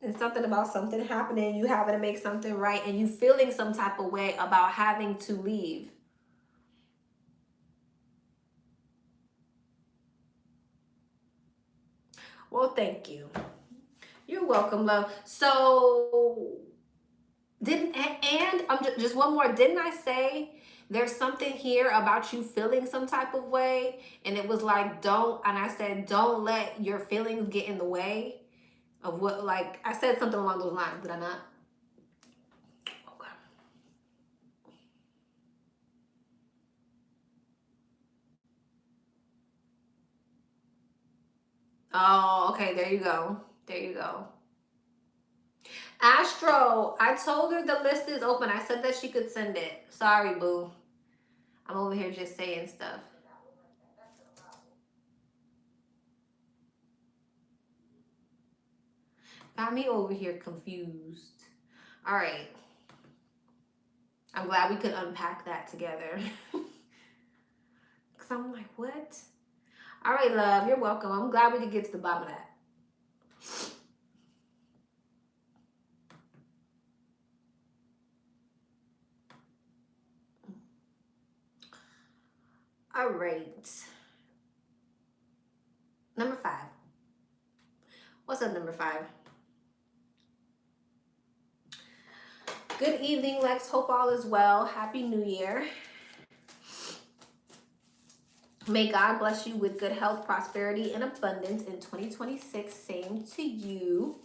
It's something about something happening, you having to make something right, and you feeling some type of way about having to leave. Well, thank you. You're welcome, love. So, I'm just one more. Didn't I say there's something here about you feeling some type of way? And it was like, and I said, don't let your feelings get in the way of what, like, I said something along those lines. Did I not? Okay. Oh, okay. There you go. There you go. Astro, I told her the list is open. I said that she could send it. Sorry, boo. I'm over here just saying stuff. Got me over here confused. All right. I'm glad we could unpack that together. Because I'm like, what? All right, love. You're welcome. I'm glad we could get to the bottom of that. All right. Number 5. What's up, number 5? Good evening, Lex. Hope all is well. Happy New Year. May God bless you with good health, prosperity, and abundance in 2026. Same to you.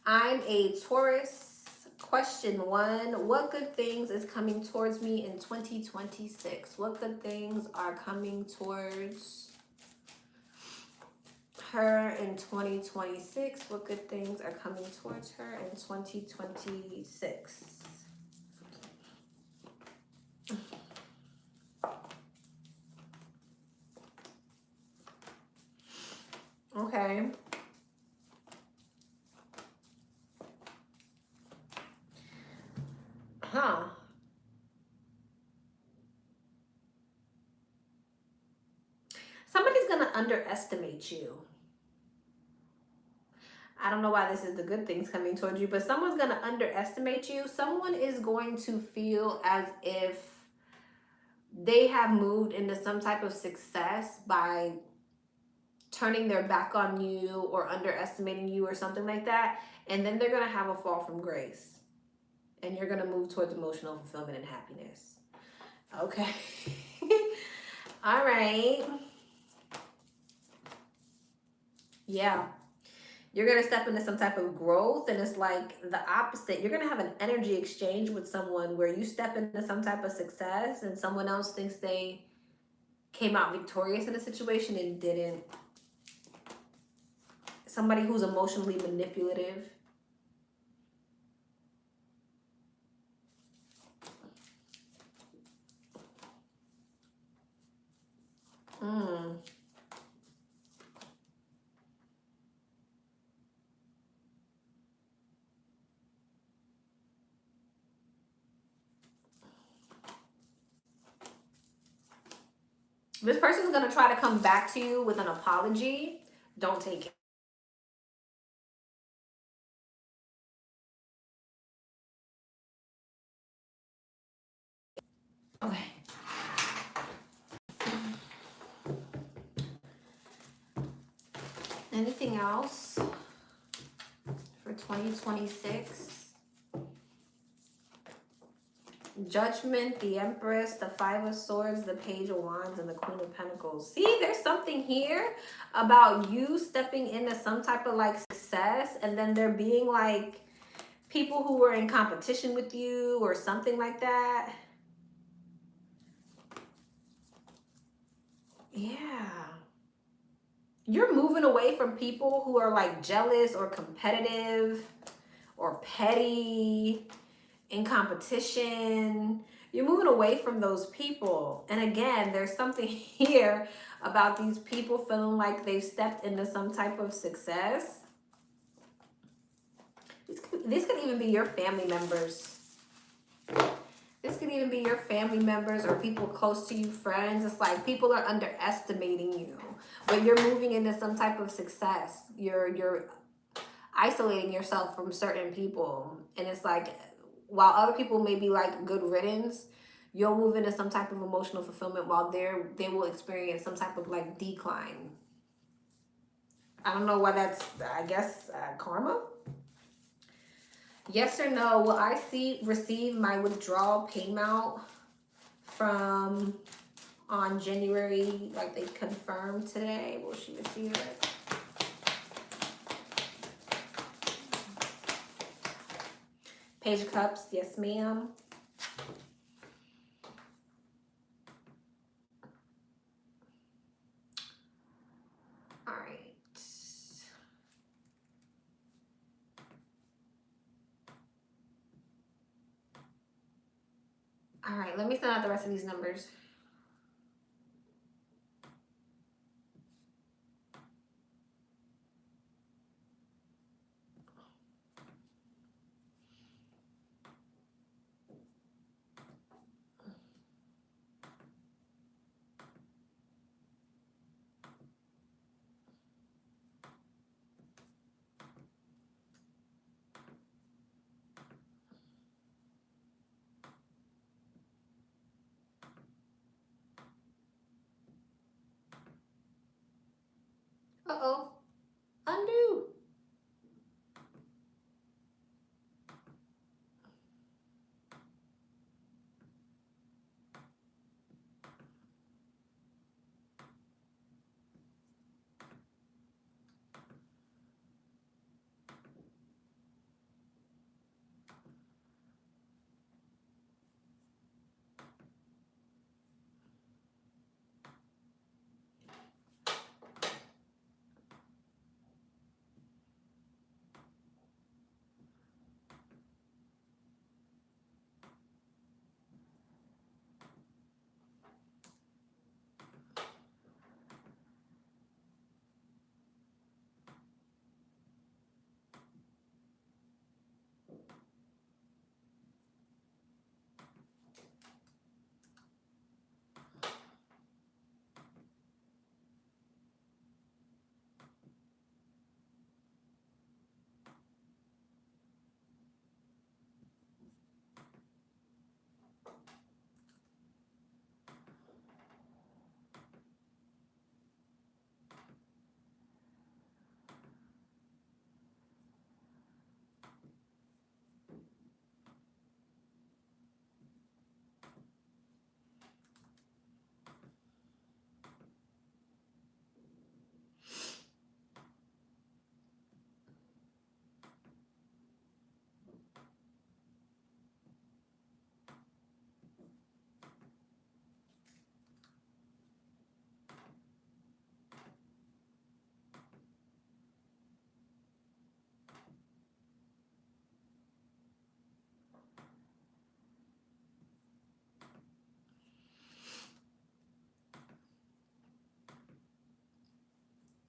I'm a Taurus. Question 1. What good things is coming towards me in 2026? What good things are coming towards her in 2026? What good things are coming towards her in 2026? Okay. Huh. Somebody's going to underestimate you. I don't know why this is the good things coming towards you, but someone's going to underestimate you. Someone is going to feel as if they have moved into some type of success by turning their back on you or underestimating you or something like that. And then they're going to have a fall from grace. And you're going to move towards emotional fulfillment and happiness. Okay. All right. Yeah. You're going to step into some type of growth, and it's like the opposite. You're going to have an energy exchange with someone where you step into some type of success and someone else thinks they came out victorious in a situation and didn't. Somebody who's emotionally manipulative. This person's going to try to come back to you with an apology. Don't take it. Okay. Anything else for 2026? Judgment, the Empress, the Five of Swords, the Page of Wands, and the Queen of Pentacles. See, there's something here about you stepping into some type of like success, and then there being like people who were in competition with you or something like that. Yeah. You're moving away from people who are like jealous or competitive or petty, in competition. You're moving away from those people. And again, there's something here about these people feeling like they've stepped into some type of success. This could even be your family members. This could even be your family members or people close to you, friends. It's like people are underestimating you, but you're moving into some type of success. You're isolating yourself from certain people. And it's like, while other people may be like good riddance, you'll move into some type of emotional fulfillment while they will experience some type of like decline. I don't know why that's, I guess, karma. Yes or no, will I receive my withdrawal payment from on January, like they confirmed today? Will she receive it? Page of Cups, yes ma'am. All right. All right, let me send out the rest of these numbers. Uh-oh. Undo.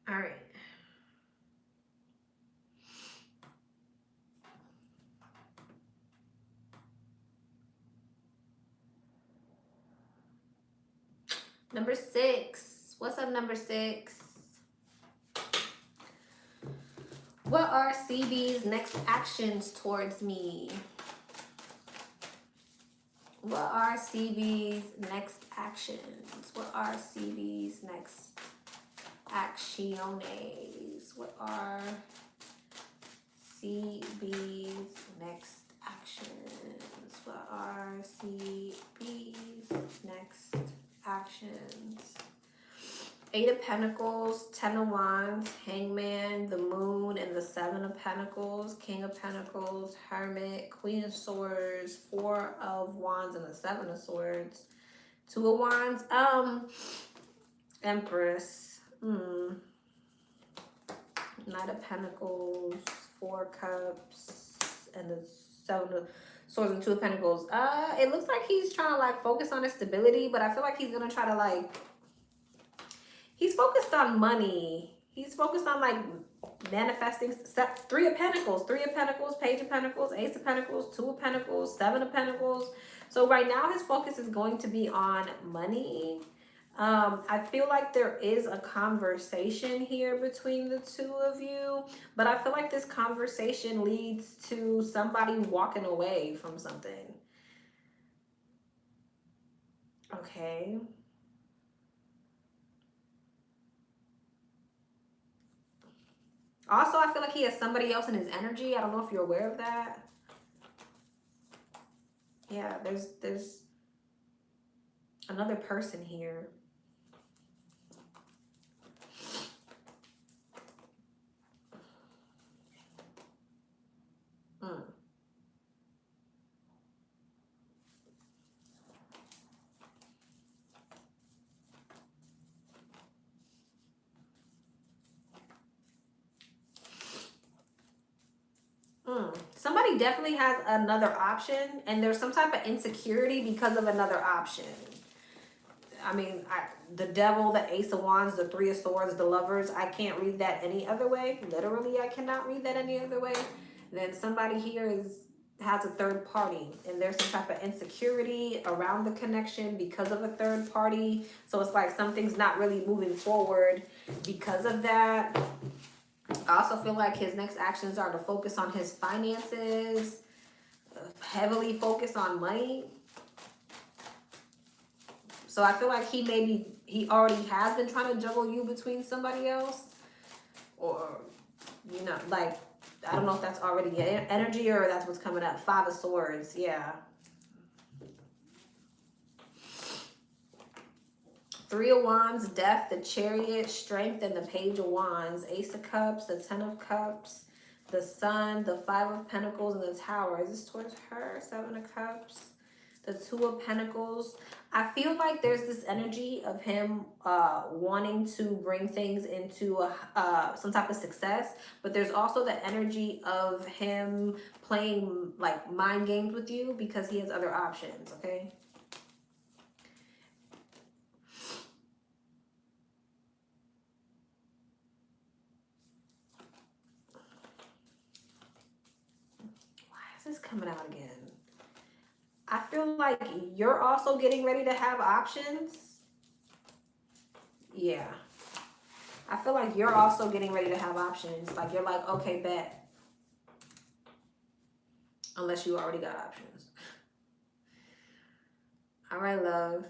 All right. Number 6. What's up, number 6? What are CB's next actions towards me? What are CB's next actions? What are CB's next acciones? What are CB's next actions? What are CB's next actions? 8 of Pentacles, 10 of Wands, Hangman, the Moon, and the 7 of Pentacles, King of Pentacles, Hermit, Queen of Swords, 4 of Wands, and the 7 of Swords, 2 of Wands, Empress, Knight of Pentacles, 4 Cups, and the 7 of Swords and 2 of Pentacles. It looks like he's trying to like focus on his stability, but I feel like he's gonna try to like, he's focused on money. He's focused on like manifesting. 3 of Pentacles, Page of Pentacles, Ace of Pentacles, 2 of Pentacles, 7 of Pentacles. So right now his focus is going to be on money. I feel like there is a conversation here between the two of you, but I feel like this conversation leads to somebody walking away from something. Okay. Also, I feel like he has somebody else in his energy. I don't know if you're aware of that. Yeah, there's another person here. Somebody somebody definitely has another option, and there's some type of insecurity because of another option. I mean, the devil, the ace of wands, the three of swords, the lovers, I can't read that any other way. Literally, I cannot read that any other way. Then somebody here has a third party, and there's some type of insecurity around the connection because of a third party. So it's like something's not really moving forward because of that. I also feel like his next actions are to focus on his finances, heavily focus on money. So I feel like he already has been trying to juggle you between somebody else. Or, you know, like, I don't know if that's already energy or that's what's coming up. Five of Swords, yeah. Three of Wands, Death, the Chariot, Strength, and the Page of Wands. Ace of Cups, the Ten of Cups, the Sun, the Five of Pentacles, and the Tower. Is this towards her? Seven of Cups, the Two of Pentacles. I feel like there's this energy of him wanting to bring things into some type of success, but there's also the energy of him playing like mind games with you because he has other options, okay? Why is this coming out again? I feel like you're also getting ready to have options. Yeah. I feel like you're also getting ready to have options. Like you're like, okay, bet. Unless you already got options. All right, love.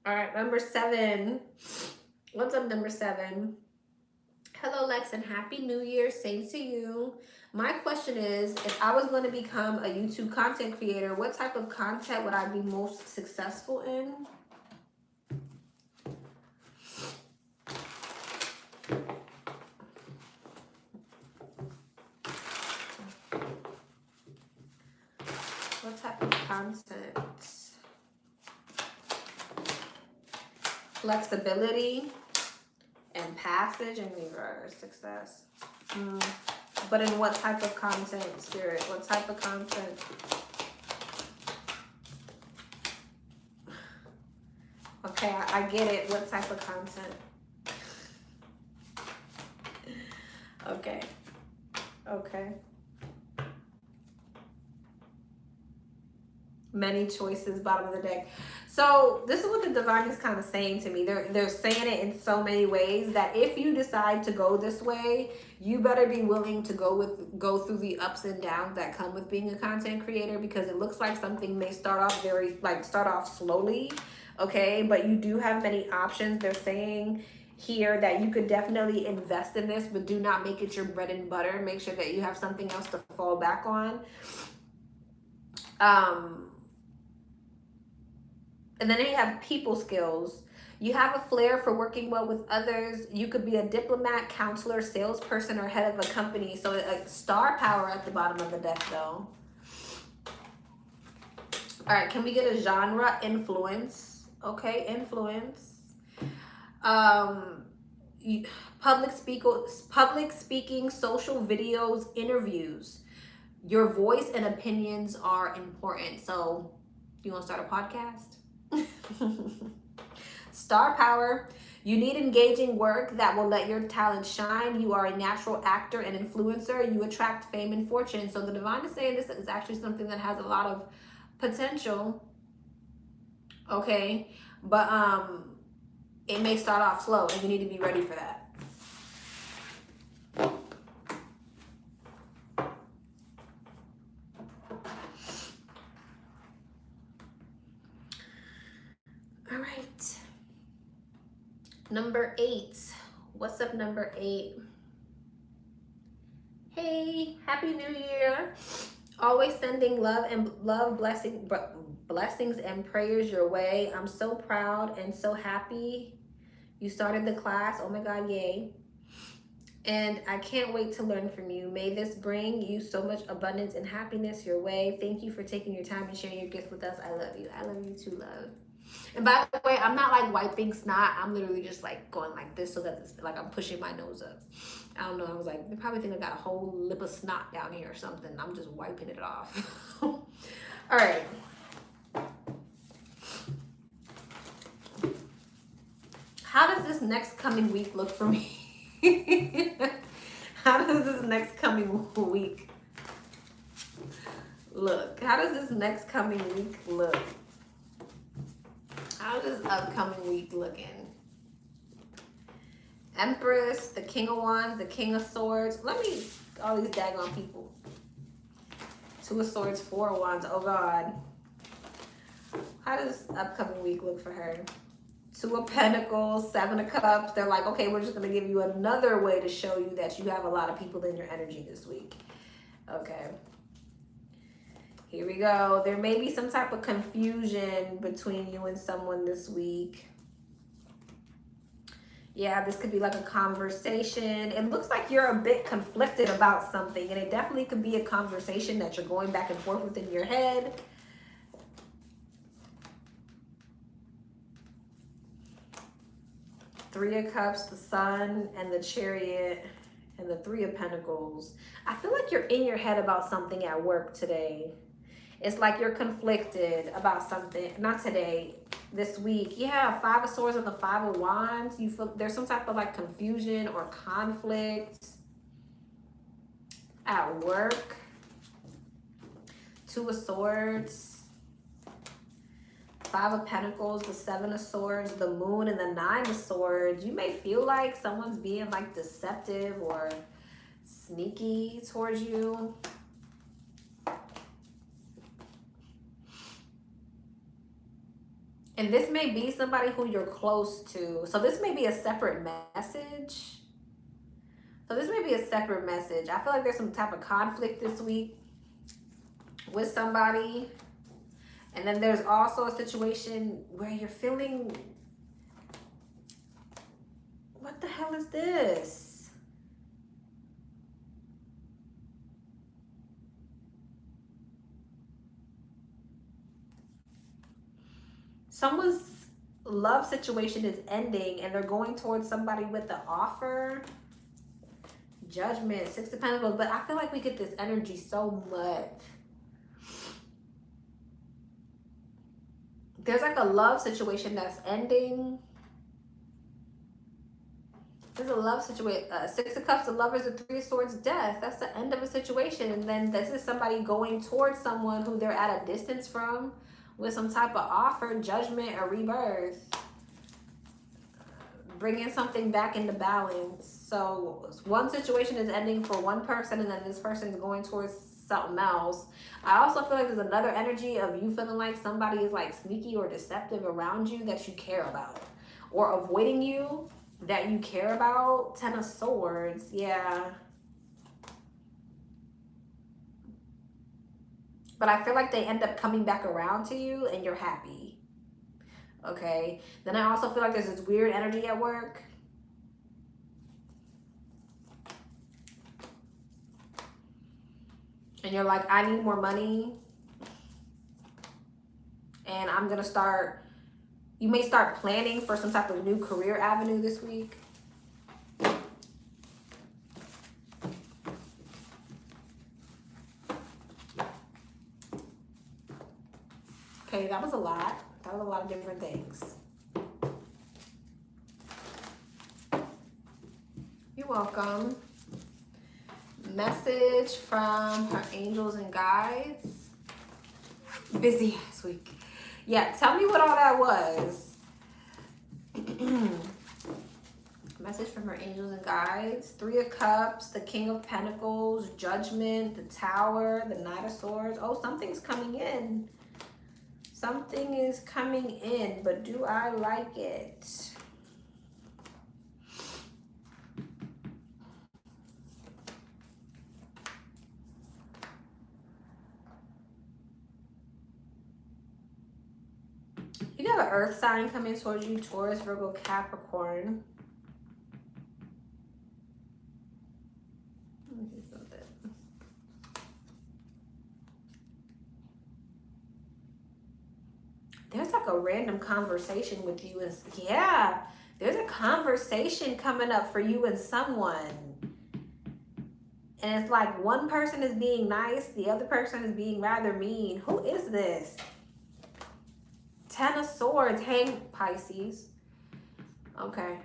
All right, number 7. What's up, number 7? Hello, Lex, and Happy New Year. Same to you. My question is, if I was going to become a YouTube content creator, what type of content would I be most successful in? What type of content? Flexibility and passage and reverse success. But in what type of content, Spirit? What type of content? Okay, I get it. What type of content? Okay. Okay. Many choices, bottom of the deck. So this is what the divine is kind of saying to me. They're saying it in so many ways that if you decide to go this way, you better be willing to go through the ups and downs that come with being a content creator, because it looks like something may start off slowly, okay? But you do have many options. They're saying here that you could definitely invest in this, but do not make it your bread and butter. Make sure that you have something else to fall back on. And then you have people skills. You have a flair for working well with others. You could be a diplomat, counselor, salesperson, or head of a company. So a star power at the bottom of the deck, though. All right, can we get a genre? Influence. Okay, influence. Public speaking, social videos, interviews. Your voice and opinions are important. So, you want to start a podcast? Star power. You need engaging work that will let your talent shine. You are a natural actor and influencer. You attract fame and fortune. So the divine is saying this is actually something that has a lot of potential. Okay, but it may start off slow, and you need to be ready for that. Number 8. What's up, number 8? Hey, Happy New Year. Always sending blessings and prayers your way. I'm so proud and so happy you started the class. Oh my God, yay. And I can't wait to learn from you. May this bring you so much abundance and happiness your way. Thank you for taking your time and sharing your gift with us. I love you. I love you too, love. And by the way, I'm not like wiping snot. I'm literally just like going like this so that it's like I'm pushing my nose up. I don't know. I was like, they probably think I got a whole lip of snot down here or something. I'm just wiping it off. All right. How does this next coming week look for me? How does this next coming week look? How does this next coming week look? How's this upcoming week looking? Empress, the King of Wands, the King of Swords. Let me, all these daggone people. Two of Swords, Four of Wands. Oh God. How does upcoming week look for her? Two of Pentacles, Seven of Cups. They're like, okay, we're just going to give you another way to show you that you have a lot of people in your energy this week. Okay. Here we go. There may be some type of confusion between you and someone this week. Yeah, this could be like a conversation. It looks like you're a bit conflicted about something, and it definitely could be a conversation that you're going back and forth within your head. Three of Cups, the Sun, and the Chariot, and the Three of Pentacles. I feel like you're in your head about something at work today. It's like you're conflicted about something. Not today, this week. Yeah, Five of Swords and the Five of Wands. You feel there's some type of like confusion or conflict at work. Two of Swords. Five of Pentacles, the Seven of Swords, the Moon, and the Nine of Swords. You may feel like someone's being like deceptive or sneaky towards you. And this may be somebody who you're close to. So this may be a separate message. So this may be a separate message. I feel like there's some type of conflict this week with somebody. And then there's also a situation where you're feeling, what the hell is this? Someone's love situation is ending and they're going towards somebody with the offer. Judgment, Six of Pentacles. But I feel like we get this energy so much. There's like a love situation that's ending. There's a love situation. Six of Cups, the Lovers, the Three of Swords, Death. That's the end of a situation. And then this is somebody going towards someone who they're at a distance from with some type of offer, judgment, or rebirth. Bringing something back into balance. So one situation is ending for one person and then this person is going towards something else. I also feel like there's another energy of you feeling like somebody is like sneaky or deceptive around you that you care about, or avoiding you that you care about. Ten of Swords. Yeah. But I feel like they end up coming back around to you and you're happy. Okay. Then I also feel like there's this weird energy at work. And you're like, I need more money. And I'm going to start, you may start planning for some type of new career avenue this week. Okay, that was a lot. That was a lot of different things. You're welcome. Message from her angels and guides. Busy ass week. Yeah, tell me what all that was. Message from her angels and guides. Three of Cups, the King of Pentacles, Judgment, the Tower, the Knight of Swords. Oh, something's coming in. Something is coming in, but do I like it? You got an earth sign coming towards you, Taurus, Virgo, Capricorn. Let me see something. There's there's like a random conversation with you. And yeah, there's a conversation coming up for you and someone. And it's like one person is being nice, the other person is being rather mean. Who is this? 10 of Swords, hang Pisces. Okay.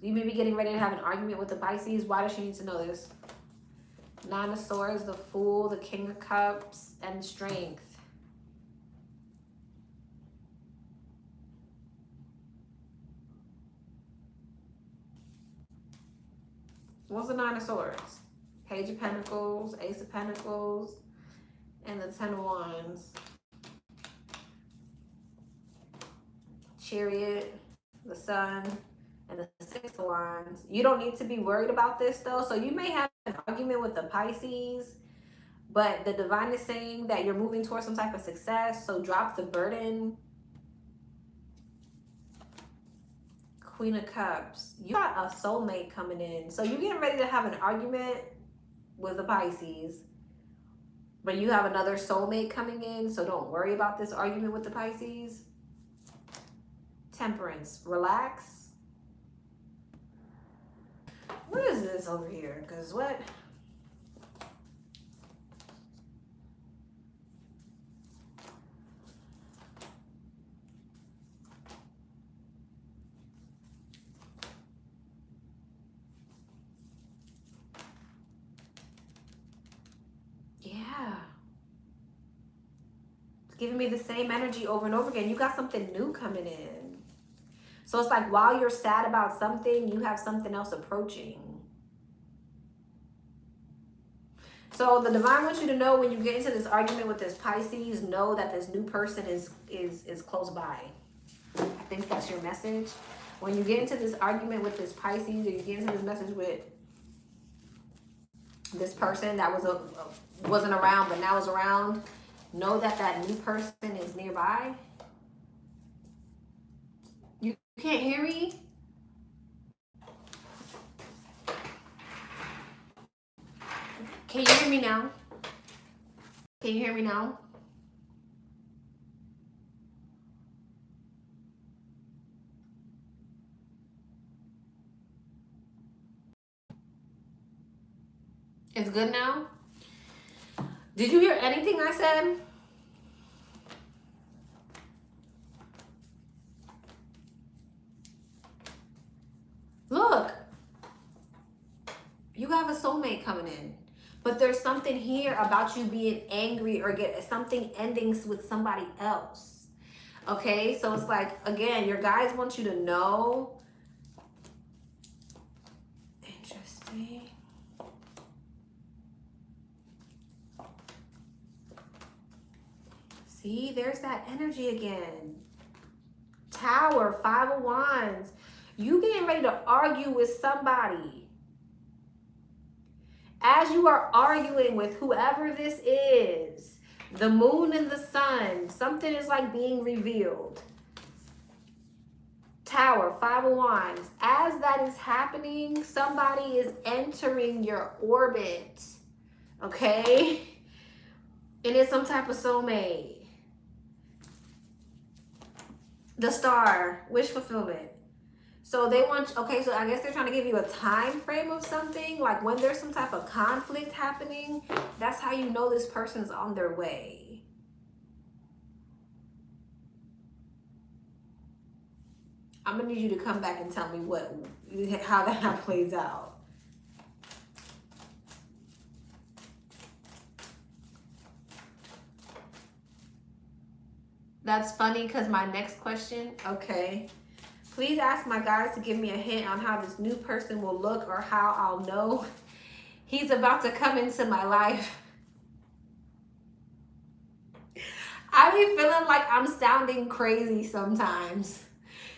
You may be getting ready to have an argument with the Pisces. Why does she need to know this? 9 of Swords, the Fool, the King of Cups, and Strength. What's the 9 of Swords? Page of Pentacles, Ace of Pentacles, and the 10 of Wands. Chariot, the Sun, and the 6 of Wands. You don't need to be worried about this though. So you may have an argument with the Pisces, but the divine is saying that you're moving towards some type of success. So drop the burden. Queen of Cups. You got a soulmate coming in. So you're getting ready to have an argument with the Pisces, but you have another soulmate coming in. So don't worry about this argument with the Pisces. Temperance. Relax. What is this over here? Because what? Yeah. It's giving me the same energy over and over again. You got something new coming in. So it's like while you're sad about something, you have something else approaching. So the divine wants you to know when you get into this argument with this Pisces, know that this new person is close by. I think that's your message. When you get into this argument with this Pisces, or you get into this message with this person that wasn't around but now is around, know that that new person is nearby. You can't hear me? Can you hear me now? Can you hear me now? It's good now? Did you hear anything I said? Look, you have a soulmate coming in, but there's something here about you being angry or get something ending with somebody else. Okay, so it's like, again, your guides want you to know. Interesting. See, there's that energy again. Tower, 5 of Wands. You getting ready to argue with somebody. As you are arguing with whoever this is, the moon and the sun, something is like being revealed. Tower, 5 of Wands. As that is happening, somebody is entering your orbit. Okay? And it's some type of soulmate. The Star, wish fulfillment. So they want, okay, so I guess they're trying to give you a time frame of something. Like when there's some type of conflict happening, that's how you know this person's on their way. I'm gonna need you to come back and tell me how that plays out. That's funny because my next question, okay. Please ask my guides to give me a hint on how this new person will look or how I'll know he's about to come into my life. I be feeling like I'm sounding crazy sometimes.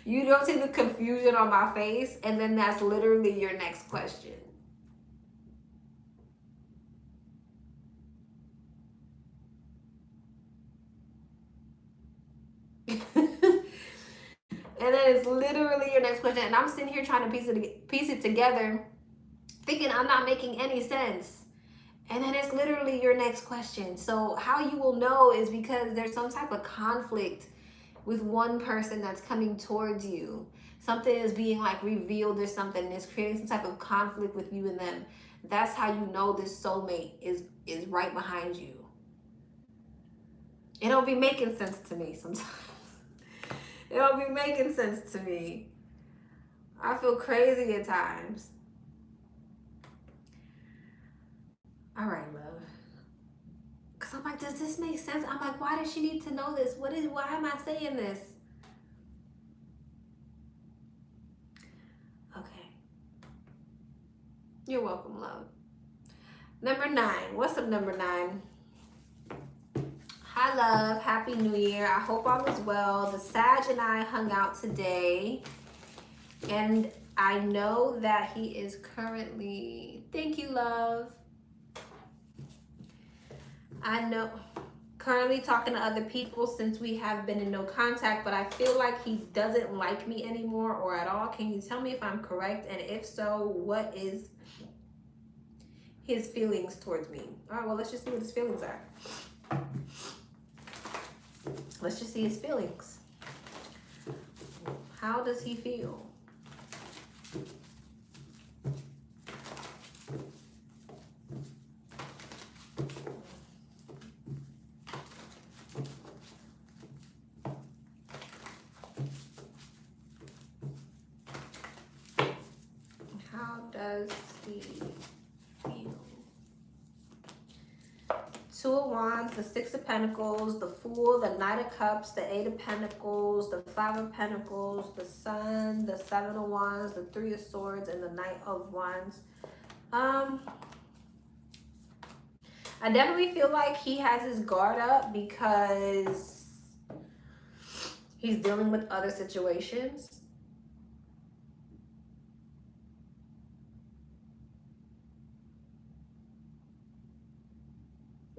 You don't see the confusion on my face, and then that's literally your next question. And then it's literally your next question. And I'm sitting here trying to piece it together, thinking I'm not making any sense. And then it's literally your next question. So how you will know is because there's some type of conflict with one person that's coming towards you. Something is being like revealed or something. It's creating some type of conflict with you and them. That's how you know this soulmate is right behind you. It don't be making sense to me sometimes. It don't be making sense to me. I feel crazy at times. All right, love. Because I'm like, does this make sense? I'm like, why does she need to know this? Why am I saying this? Okay. You're welcome, love. Number 9. What's up, number 9? Hi, love. Happy New Year. I hope all is well. The Sag and I hung out today. And I know that he is currently... Thank you, love. I know... Currently talking to other people since we have been in no contact, but I feel like he doesn't like me anymore or at all. Can you tell me if I'm correct? And if so, what is his feelings towards me? All right, well, let's just see what his feelings are. Let's just see his feelings. How does he feel? How does he feel? 2 of Wands, the 6 of Pentacles, the Fool, the Knight of Cups, the 8 of Pentacles, the 5 of Pentacles, the Sun, the 7 of Wands, the 3 of Swords, and the Knight of Wands. I definitely feel like he has his guard up because he's dealing with other situations.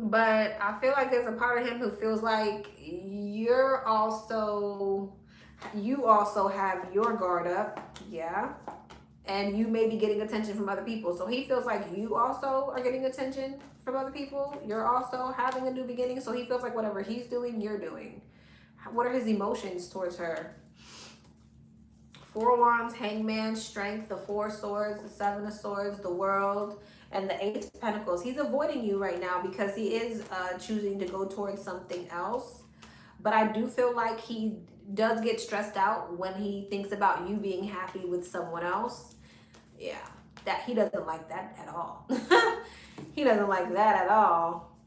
But I feel like there's a part of him who feels like you also have your guard up. Yeah. And you may be getting attention from other people. So he feels like you also are getting attention from other people. You're also having a new beginning. So he feels like whatever he's doing, you're doing. What are his emotions towards her? 4 of Wands, Hangman, Strength, the 4 of Swords, the 7 of Swords, the World, and the 8 of Pentacles. He's avoiding you right now because he is choosing to go towards something else. But I do feel like he does get stressed out when he thinks about you being happy with someone else. Yeah, that he doesn't like that at all. He doesn't like that at all.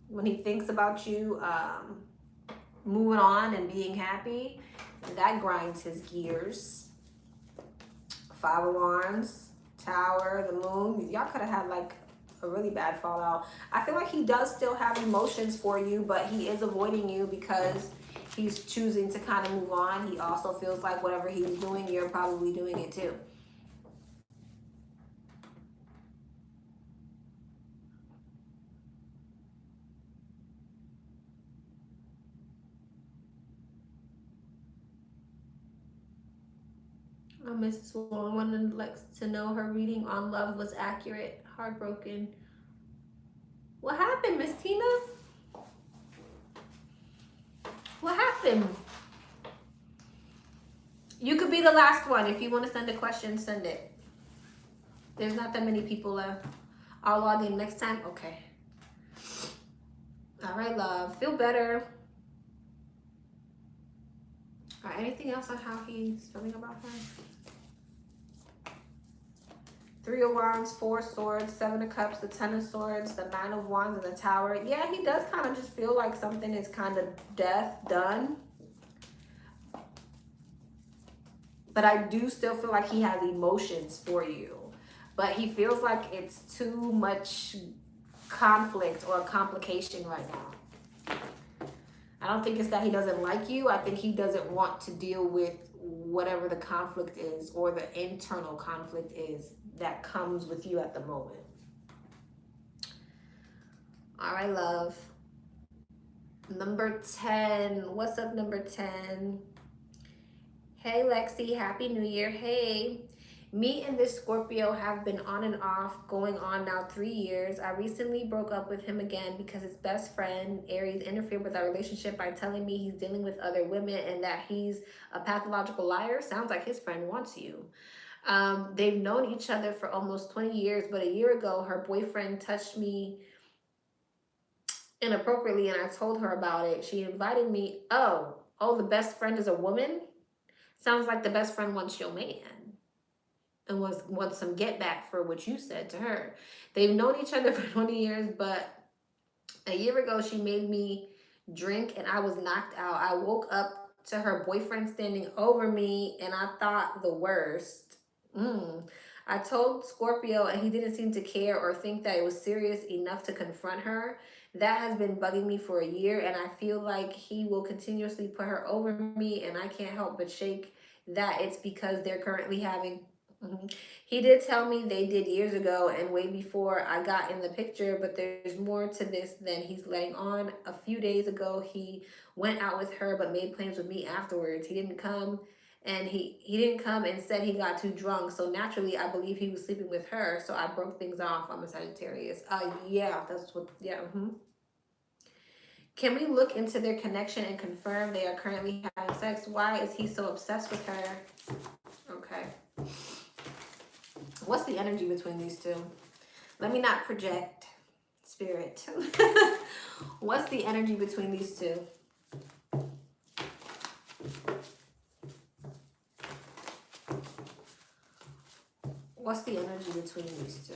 When he thinks about you moving on and being happy, that grinds his gears. 5 of Wands, Tower, the Moon. Y'all could have had like a really bad fallout. I feel like he does still have emotions for you, but he is avoiding you because he's choosing to kind of move on. He also feels like whatever he's doing, you're probably doing it too. Mrs. Wong wanted Lex to know her reading on love was accurate. Heartbroken. What happened, Miss Tina? What happened? You could be the last one. If you want to send a question, send it. There's not that many people left. I'll log in next time. Okay. All right, love. Feel better. All right, anything else on how he's feeling about her? 3 of Wands, 4 of Swords, 7 of Cups, the 10 of Swords, the 9 of Wands, and the Tower. Yeah, he does kind of just feel like something is kind of done. But I do still feel like he has emotions for you. But he feels like it's too much conflict or complication right now. I don't think it's that he doesn't like you. I think he doesn't want to deal with whatever the conflict is or the internal conflict is that comes with you at the moment. All right, love. Number 10. What's up, number 10? Hey, Lexi. Happy New Year. Hey. Me and this Scorpio have been on and off, going on now 3 years. I recently broke up with him again because his best friend, Aries, interfered with our relationship by telling me he's dealing with other women and that he's a pathological liar. Sounds like his friend wants you. They've known each other for almost 20 years, but a year ago, her boyfriend touched me inappropriately and I told her about it. She invited me. Oh, the best friend is a woman? Sounds like the best friend wants your man and wants some get back for what you said to her. They've known each other for 20 years, but a year ago she made me drink and I was knocked out. I woke up to her boyfriend standing over me and I thought the worst. I told Scorpio and he didn't seem to care or think that it was serious enough to confront her. That has been bugging me for a year and I feel like he will continuously put her over me and I can't help but shake that it's because they're currently having. Mhm. He did tell me they did years ago and way before I got in the picture, but there's more to this than he's letting on. A few days ago, he went out with her but made plans with me afterwards. He didn't come and he didn't come and said he got too drunk. So naturally, I believe he was sleeping with her. So I broke things off. I'm a Sagittarius. Yeah, that's what, yeah. Can we look into their connection and confirm they are currently having sex? Why is he so obsessed with her? Okay. What's the energy between these two? Let me not project, spirit. What's the energy between these two? What's the energy between these two?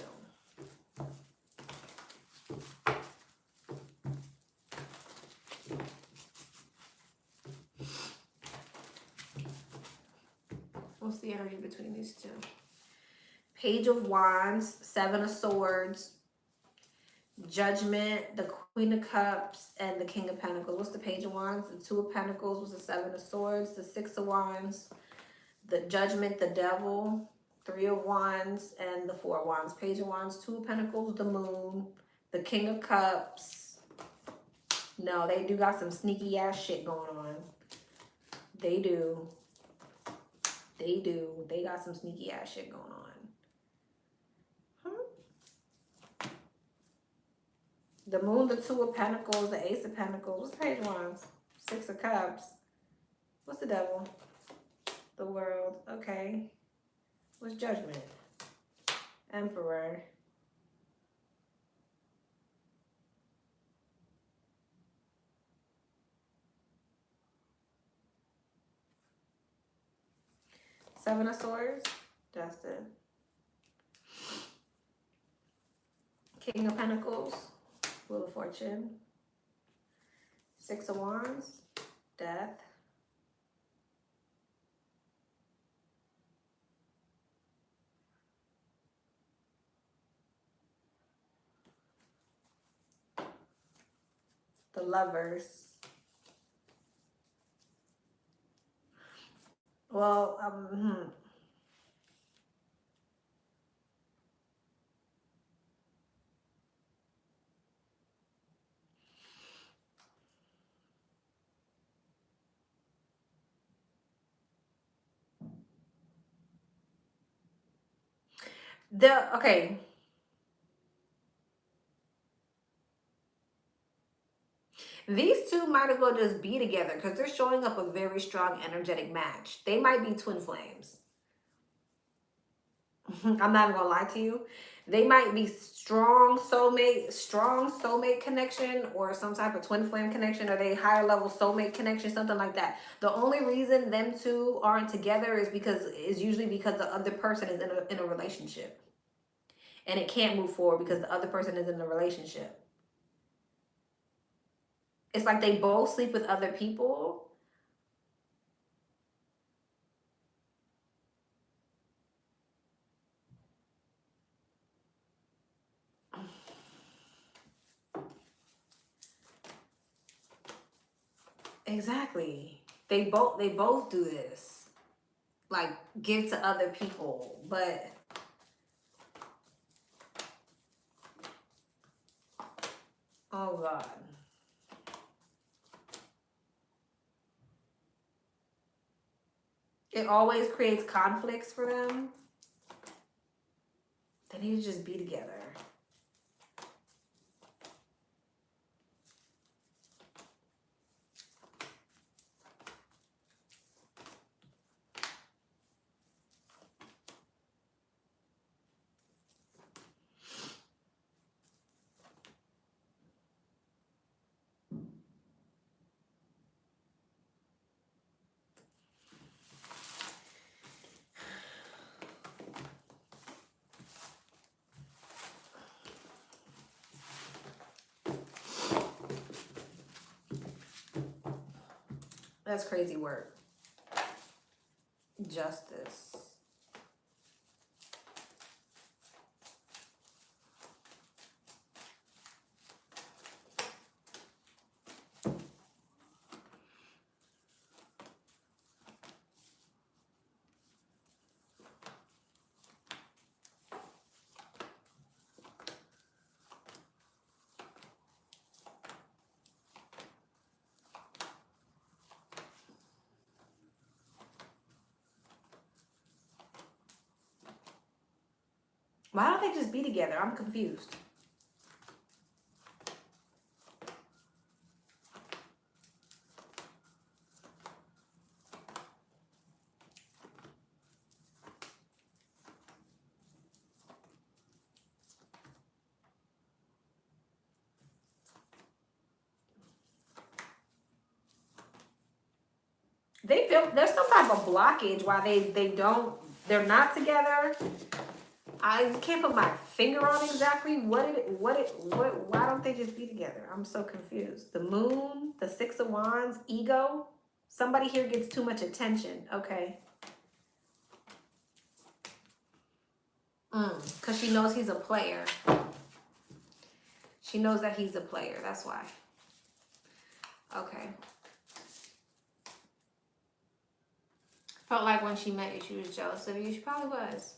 What's the energy between these two? Page of Wands, Seven of Swords, Judgment, the Queen of Cups, and the King of Pentacles. What's the Page of Wands? The Two of Pentacles was the Seven of Swords, the Six of Wands, the Judgment, the Devil, Three of Wands, and the Four of Wands. Page of Wands, Two of Pentacles, the Moon, the King of Cups. No, they do got some sneaky ass shit going on. They do. They do. They got some sneaky ass shit going on. The Moon, the Two of Pentacles, the Ace of Pentacles. What's the Page of Wands? Six of Cups. What's the Devil? The World. Okay. What's Judgment? Emperor. Seven of Swords. Justin. King of Pentacles. Wheel of Fortune. Six of Wands. Death. The Lovers. Well, okay. These two might as well just be together because they're showing up a very strong energetic match. They might be twin flames. I'm not even gonna lie to you. They might be strong soulmate connection, or some type of twin flame connection, or they higher level soulmate connection, something like that. The only reason them two aren't together is usually because the other person is in a relationship. And it can't move forward because the other person is in a relationship. It's like they both sleep with other people. Exactly. They both do this. Like give to other people, but oh God. It always creates conflicts for them. They need to just be together. That's crazy work. Justice. Why don't they just be together? I'm confused. They feel there's some type of blockage why they're not together. I can't put my finger on exactly why don't they just be together? I'm so confused. The moon, the 6 of wands, ego. Somebody here gets too much attention. Okay. Because she knows he's a player. She knows that he's a player. That's why. Okay. Felt like when she met you, she was jealous of you. She probably was.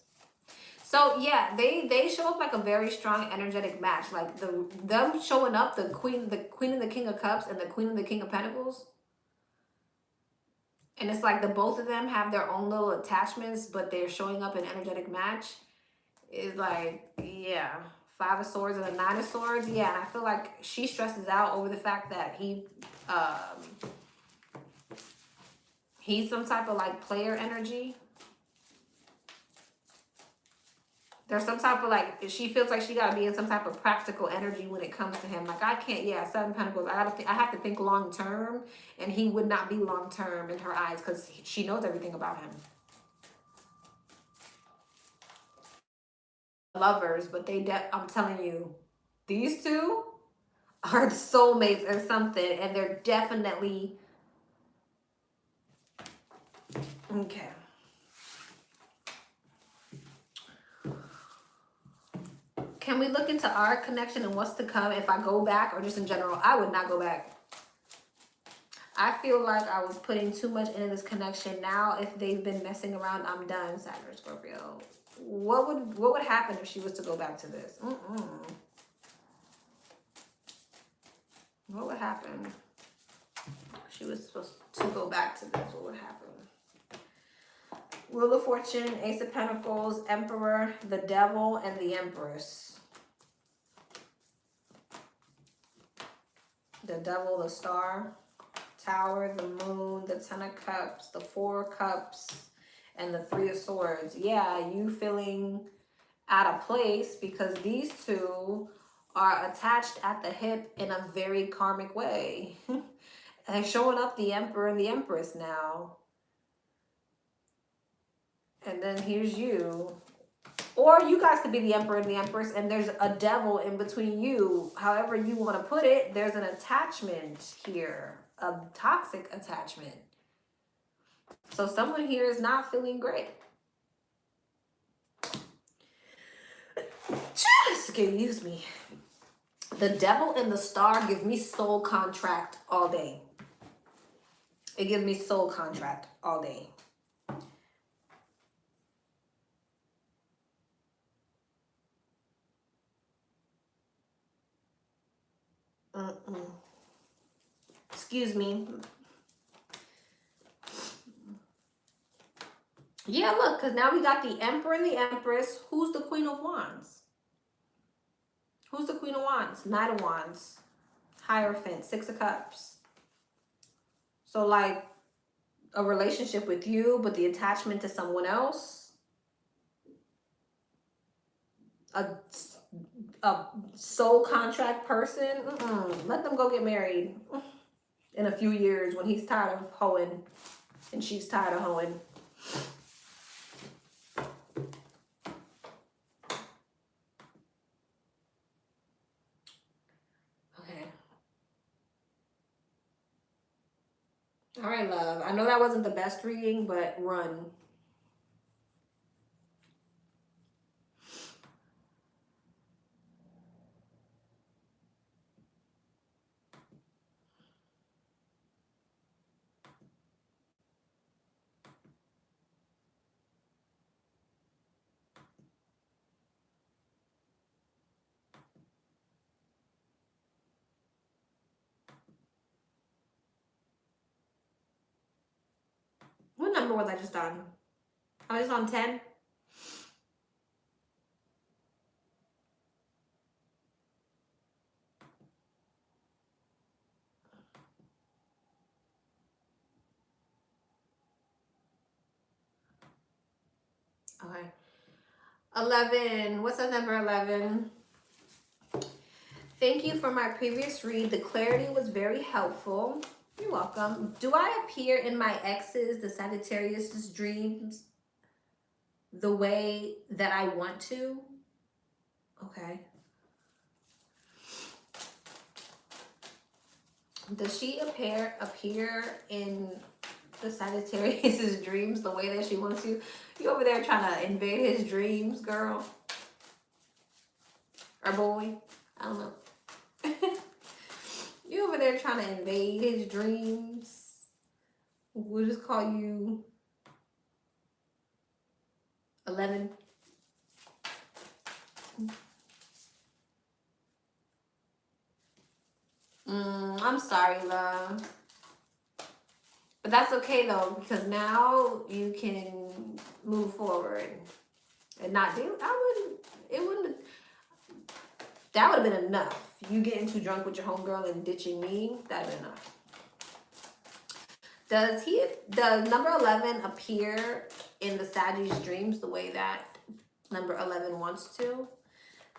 So yeah, they show up like a very strong energetic match. Like them showing up, the queen and the king of cups and the queen and the king of pentacles. And it's like the both of them have their own little attachments, but they're showing up in energetic match. Is like, yeah, 5 of swords and a 9 of swords. Yeah, and I feel like she stresses out over the fact that he's some type of like player energy. There's some type of like, she feels like she gotta be in some type of practical energy when it comes to him. Like I can't, yeah, 7 of Pentacles. I have to think long term, and he would not be long term in her eyes because she knows everything about him. Lovers, but I'm telling you, these two are soulmates or something, and they're definitely okay. Can we look into our connection and what's to come if I go back, or just in general? I would not go back. I feel like I was putting too much into this connection. Now, if they've been messing around, I'm done, Saturn, Scorpio. What would happen if she was to go back to this? What would happen if she was supposed to go back to this? What would happen? Wheel of Fortune, Ace of Pentacles, Emperor, the Devil, and the Empress. The Devil, the Star, Tower, the Moon, the 10 of Cups, the 4 of Cups, and the 3 of Swords. Yeah, you feeling out of place because these two are attached at the hip in a very karmic way. And showing up the Emperor and the Empress now. And then here's you. Or you guys could be the Emperor and the Empress, and there's a devil in between you. However you want to put it, there's an attachment here. A toxic attachment. So someone here is not feeling great. Excuse me. The Devil and the Star give me soul contract all day. It gives me soul contract all day. Excuse me. Yeah, look, because now we got the Emperor and the Empress. Who's the Queen of Wands? Who's the Queen of Wands? Knight of Wands. Hierophant. Six of Cups. So, like, a relationship with you, but the attachment to someone else. A soul contract person. Let them go get married in a few years when he's tired of hoeing and she's tired of hoeing. Okay. All right, love. I know that wasn't the best reading, but run. What number was I just on? I was on 10. Okay. 11. What's up, number 11? Thank you for my previous read. The clarity was very helpful. You're welcome. Do I appear in my ex's, the Sagittarius's dreams the way that I want to? Okay. Does she appear in the Sagittarius's dreams the way that she wants to? You over there trying to invade his dreams, girl? Or boy? I don't know. You over there trying to invade his dreams. We'll just call you 11. I'm sorry, love. But that's okay though, because now you can move forward and not do. That would have been enough. You getting too drunk with your homegirl and ditching me, that'd been enough. Does number 11 appear in the Sagittarius dreams the way that number 11 wants to?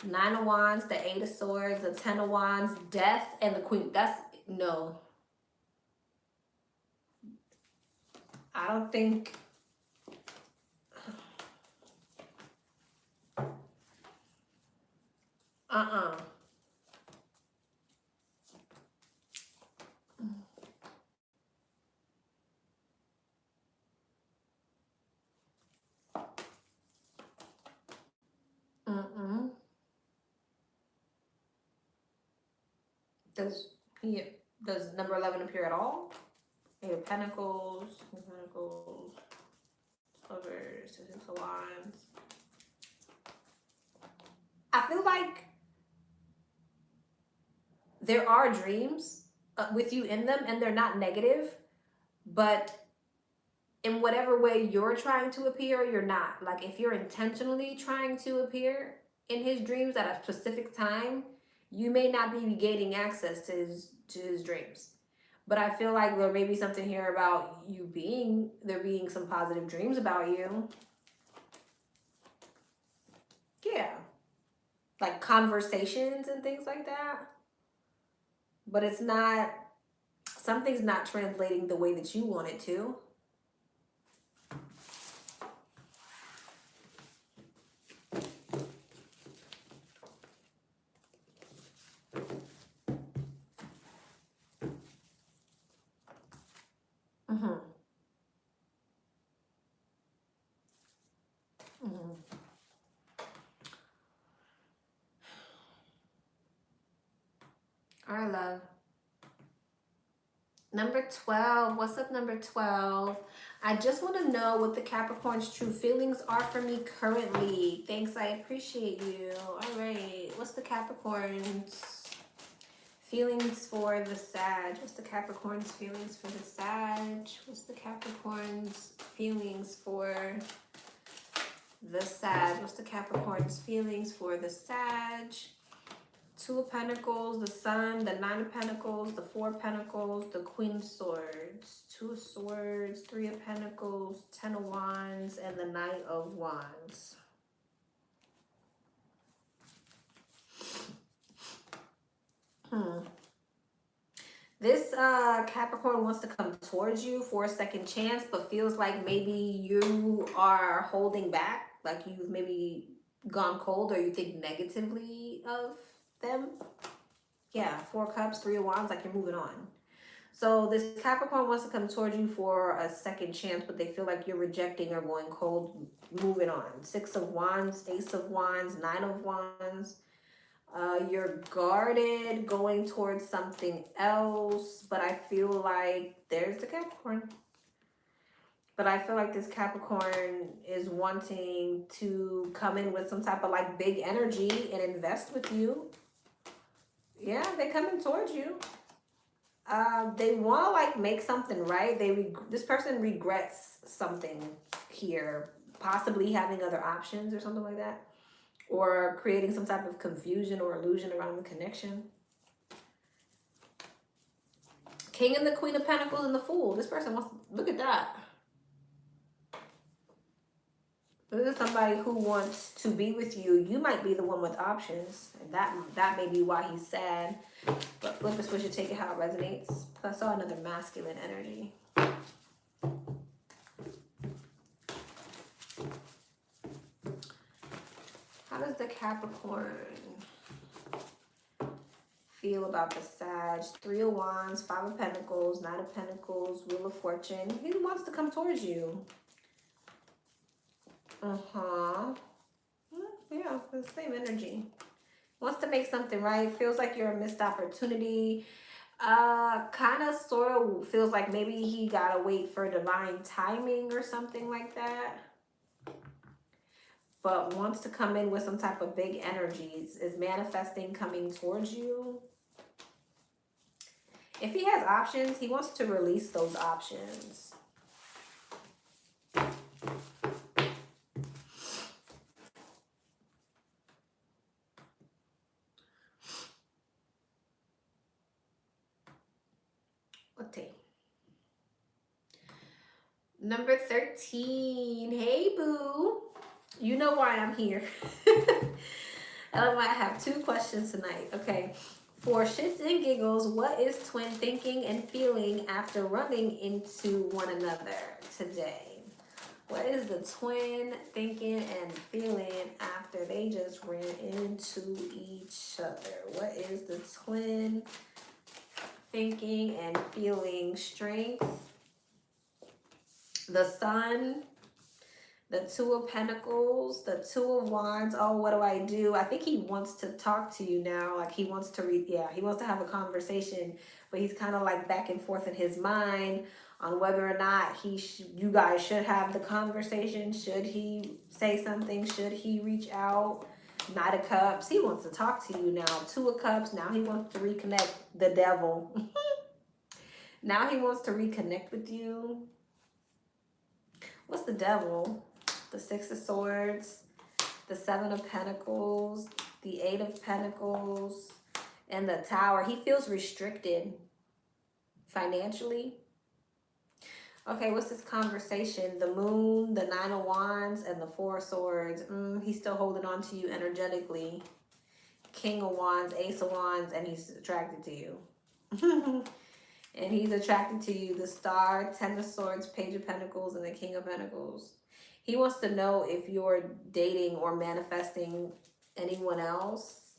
9 of Wands, the 8 of Swords, the 10 of Wands, Death, and the Queen. That's no. I don't think. Does number 11 appear at all? 8 of Pentacles, Lovers, 6 of Wands. I feel like there are dreams with you in them, and they're not negative, but in whatever way you're trying to appear, you're not. Like if you're intentionally trying to appear in his dreams at a specific time, you may not be gaining access to his dreams. But I feel like there may be something here about there being some positive dreams about you. Yeah. Like conversations and things like that. But it's not, something's not translating the way that you want it to. All right, love. Number 12. What's up, number 12? I just want to know what the Capricorn's true feelings are for me currently. Thanks, I appreciate you. All right. What's the Capricorn's Feelings for the Sag. What's the Capricorn's feelings for the Sag? What's the Capricorn's feelings for the Sag? What's the Capricorn's feelings for the Sag? Two of Pentacles, the Sun, the Nine of Pentacles, the Four of Pentacles, the Queen of Swords, Two of Swords, Three of Pentacles, Ten of Wands, and the Knight of Wands. This Capricorn wants to come towards you for a second chance, but feels like maybe you are holding back, like you've maybe gone cold or you think negatively of them. Yeah, Four of Cups, Three of Wands, like you're moving on. So this Capricorn wants to come towards you for a second chance, but they feel like you're rejecting or going cold, moving on. Six of Wands, Ace of Wands, Nine of Wands. You're guarded, going towards something else, but I feel like there's the Capricorn. But I feel like this Capricorn is wanting to come in with some type of like big energy and invest with you. Yeah, they're coming towards you. They want to like make something right. This person regrets something here, possibly having other options or something like that, or creating some type of confusion or illusion around the connection. King and the Queen of Pentacles and the Fool. This person wants to, look at that. This is somebody who wants to be with you. You might be the one with options. And that may be why he's sad. But flip a switch and take it how it resonates. I saw another masculine energy. How does the Capricorn feel about the Sag? Three of Wands, Five of Pentacles, Nine of Pentacles, Wheel of Fortune. He wants to come towards you. Yeah, the same energy. Wants to make something right. Feels like you're a missed opportunity. Kind of sort of feels like maybe he gotta wait for divine timing or something like that. But wants to come in with some type of big energies. Is manifesting coming towards you. If he has options, he wants to release those options. Number 13. Hey, boo. You know why I'm here. I have 2 questions tonight. Okay. For shits and giggles, what is twin thinking and feeling after running into one another today? What is the twin thinking and feeling after they just ran into each other? What is the twin thinking and feeling? Strength, the Sun, the Two of Pentacles, the Two of Wands. Oh, what do? I think he wants to talk to you now. Like he wants to he wants to have a conversation, but he's kind of like back and forth in his mind on whether or not you guys should have the conversation. Should he say something? Should he reach out? Knight of Cups. He wants to talk to you now. Two of Cups. Now he wants to reconnect. The Devil. Now he wants to reconnect with you. What's the Devil? The Six of Swords, the Seven of Pentacles, the Eight of Pentacles, and the Tower. He feels restricted financially. Okay, what's this conversation? The Moon, the Nine of Wands, and the Four of Swords. He's still holding on to you energetically. King of Wands, Ace of Wands, and he's attracted to you. And he's attracted to you. The Star, Ten of Swords, Page of Pentacles, and the King of Pentacles. He wants to know if you're dating or manifesting anyone else.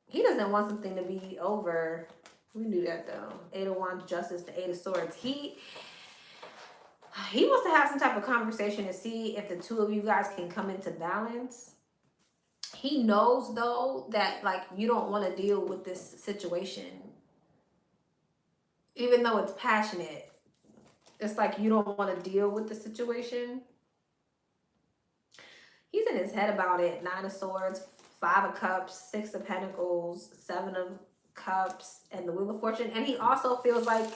He doesn't want something to be over. We knew that though. Eight of Wands, Justice, the Eight of Swords. He wants to have some type of conversation to see if the two of you guys can come into balance. He knows though that like you don't want to deal with this situation. Even though it's passionate, it's like you don't want to deal with the situation. He's in his head about it. Nine of Swords, Five of Cups, Six of Pentacles, Seven of Cups, and the Wheel of Fortune. And he also feels like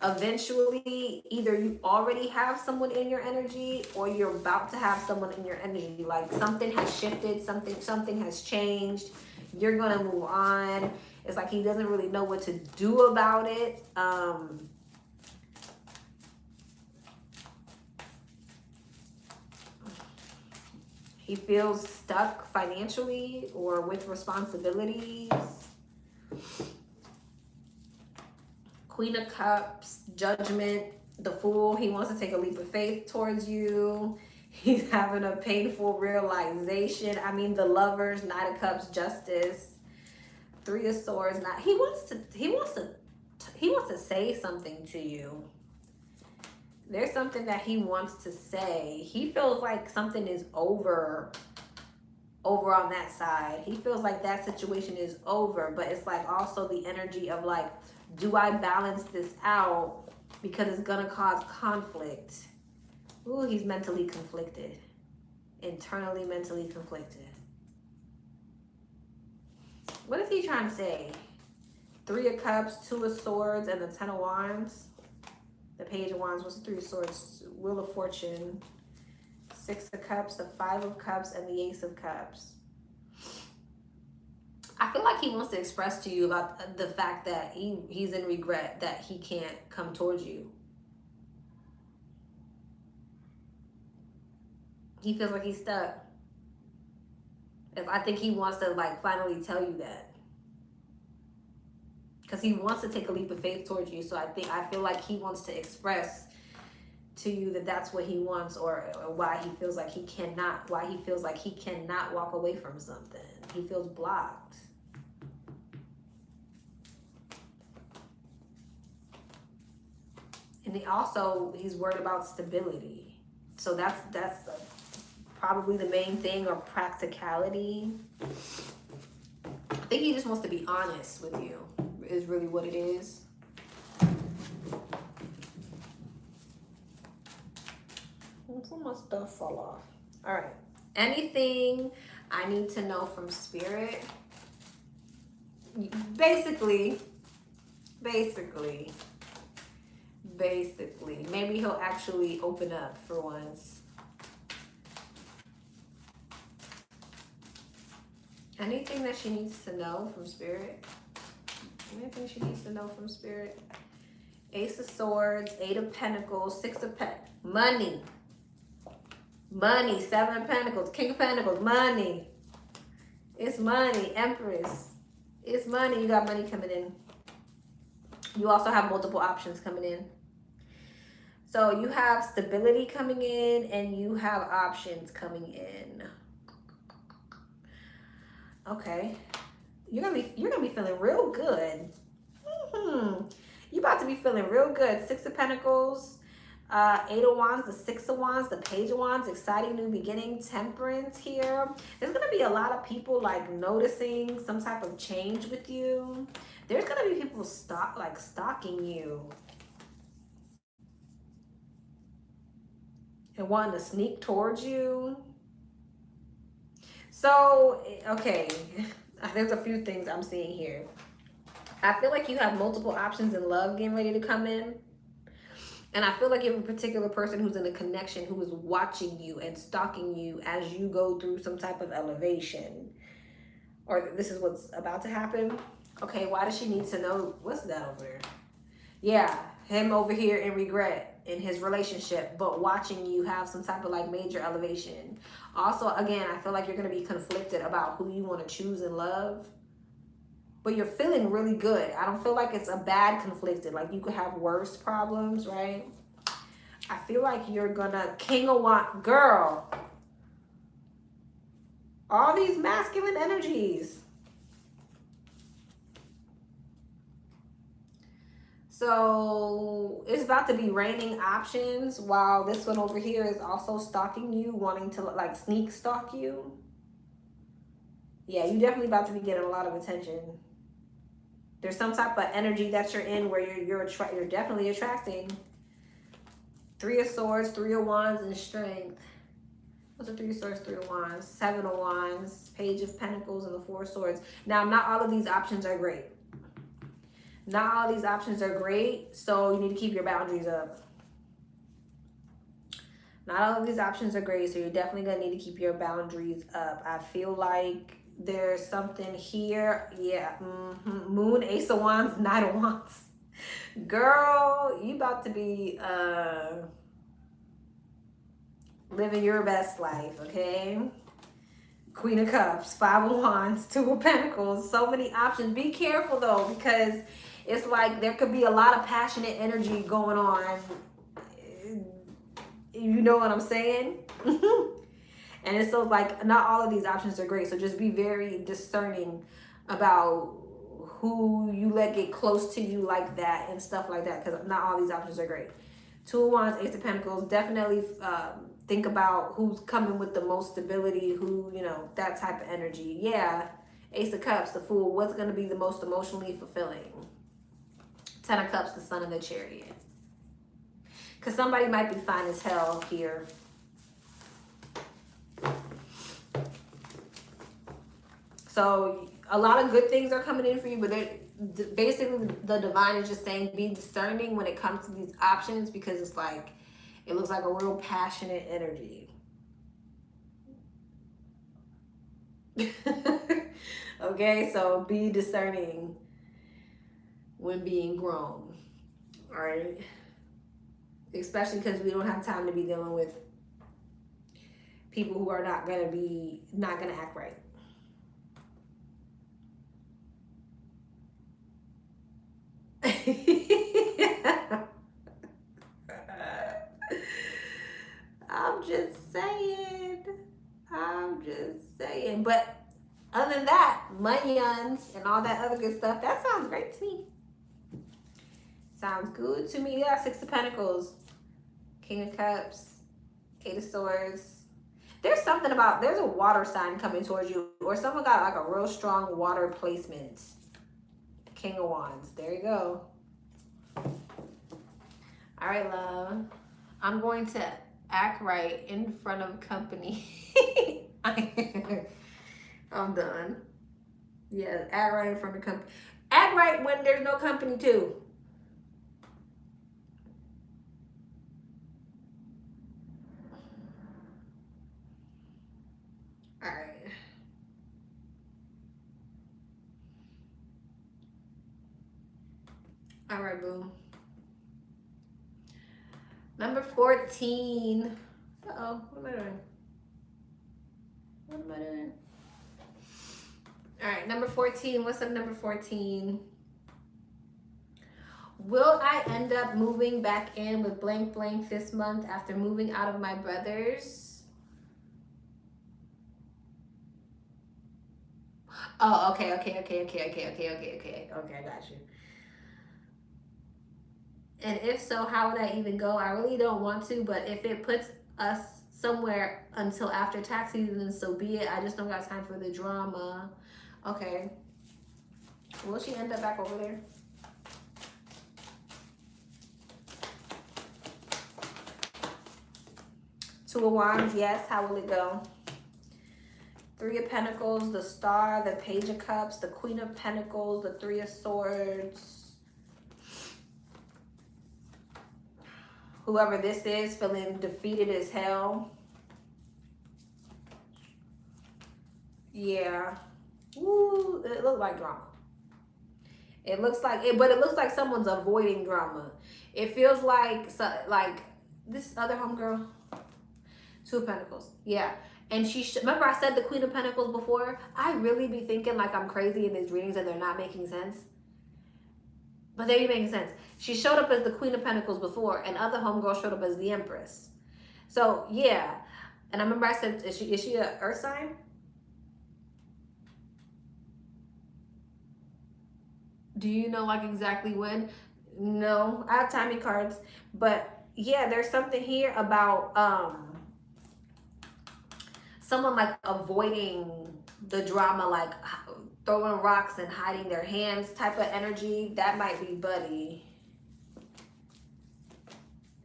eventually either you already have someone in your energy or you're about to have someone in your energy. Like something has shifted, something has changed. You're gonna move on. It's like he doesn't really know what to do about it. He feels stuck financially or with responsibilities. Queen of Cups, Judgment, the Fool. He wants to take a leap of faith towards you. He's having a painful realization. I mean, the Lovers, Knight of Cups, Justice, Three of Swords. He wants to say something to you. There's something that he wants to say. He feels like something is over on that side. He feels like that situation is over, but it's like also the energy of like, do I balance this out because it's gonna cause conflict? Ooh, he's mentally conflicted. Internally mentally conflicted. What is he trying to say? Three of Cups, Two of Swords, and the Ten of Wands. The Page of Wands. What's the Three of Swords? Wheel of Fortune. Six of Cups, the Five of Cups, and the Ace of Cups. I feel like he wants to express to you about the fact that he's in regret that he can't come towards you. He feels like he's stuck. I think he wants to like finally tell you that. Because he wants to take a leap of faith towards you. So I feel like he wants to express to you that that's what he wants, or why he feels like he cannot walk away from something. He feels blocked. And he's worried about stability. So that's probably the main thing, or practicality. I think he just wants to be honest with you, is really what it is. Some of my stuff fall off. All right. Anything I need to know from Spirit? Basically, maybe he'll actually open up for once. Anything that she needs to know from Spirit? Anything she needs to know from Spirit? Ace of Swords, Eight of Pentacles, Six of Money. Money, Seven of Pentacles, King of Pentacles, money. It's money, Empress. It's money. You got money coming in. You also have multiple options coming in. So you have stability coming in and you have options coming in. Okay. You're gonna be feeling real good. You're about to be feeling real good. Six of Pentacles, Eight of Wands, the Six of Wands, the Page of Wands, exciting new beginning, Temperance here. There's gonna be a lot of people like noticing some type of change with you. There's gonna be people stalking you and wanting to sneak towards you. So, okay, there's a few things I'm seeing here. I feel like you have multiple options in love getting ready to come in. And I feel like you have a particular person who's in a connection who is watching you and stalking you as you go through some type of elevation. Or this is what's about to happen. Okay, why does she need to know? What's that over there? Yeah, him over here in regret in his relationship, but watching you have some type of like major elevation. Also, again, I feel like you're going to be conflicted about who you want to choose in love. But you're feeling really good. I don't feel like it's a bad conflicted. Like you could have worse problems, right? I feel like you're gonna King of Wands, girl. All these masculine energies. So it's about to be raining options while this one over here is also stalking you, wanting to like sneak stalk you. Yeah, you're definitely about to be getting a lot of attention. There's some type of energy that you're in where you're definitely attracting. Three of Swords, Three of Wands, and Strength. What's the Three of Swords, Three of Wands? Seven of Wands, Page of Pentacles, and the Four of Swords. Now, not all of these options are great. Not all these options are great, so you need to keep your boundaries up. Not all of these options are great, so you're definitely going to need to keep your boundaries up. I feel like there's something here. Yeah. Moon, Ace of Wands, Knight of Wands. Girl, you about to be living your best life, okay? Queen of Cups, Five of Wands, Two of Pentacles. So many options. Be careful, though, because it's like there could be a lot of passionate energy going on. You know what I'm saying? And it's so like not all of these options are great. So just be very discerning about who you let get close to you like that and stuff like that, because not all these options are great. Two of Wands, Ace of Pentacles. Definitely think about who's coming with the most stability, who, you know, that type of energy. Yeah. Ace of Cups, the Fool. What's going to be the most emotionally fulfilling? Ten of Cups, the Sun of the Chariot. Because somebody might be fine as hell here. So a lot of good things are coming in for you, but basically the divine is just saying be discerning when it comes to these options, because it's like, it looks like a real passionate energy. Okay, so be discerning when being grown. All right. Especially because we don't have time to be dealing with people who are not gonna act right. I'm just saying. But other than that, monions and all that other good stuff, that sounds great to me. Sounds good to me. Yeah, Six of Pentacles, King of Cups, Eight of Swords. There's something about, there's a water sign coming towards you, or someone got like a real strong water placement. King of Wands. There you go. All right, love. I'm going to act right in front of company. I'm done. Yeah, act right in front of company. Act right when there's no company too. All right. All right, boom. Number 14. Uh-oh, what am I doing? What am I doing? All right, number 14. What's up, number 14? Will I end up moving back in with blank blank this month after moving out of my brother's? Oh, okay, I got you. And if so, how would I even go? I really don't want to, but if it puts us somewhere until after tax season, so be it. I just don't got time for the drama. Okay. Will she end up back over there? Two of Wands, yes. How will it go? Three of Pentacles, the Star, the Page of Cups, the Queen of Pentacles, the Three of Swords. Whoever this is feeling defeated as hell. Yeah. Ooh, it looks like drama. It looks like it, but it looks like someone's avoiding drama. It feels like this other homegirl. Two of Pentacles. Yeah. And remember I said the Queen of Pentacles before? I really be thinking like I'm crazy in these readings and they're not making sense. But they be making sense. She showed up as the Queen of Pentacles before, and other homegirl showed up as the Empress. So, yeah. And I remember I said, is she an earth sign? Do you know like exactly when? No, I have timing cards. But yeah, there's something here about someone like avoiding the drama, like throwing rocks and hiding their hands type of energy. That might be Buddy.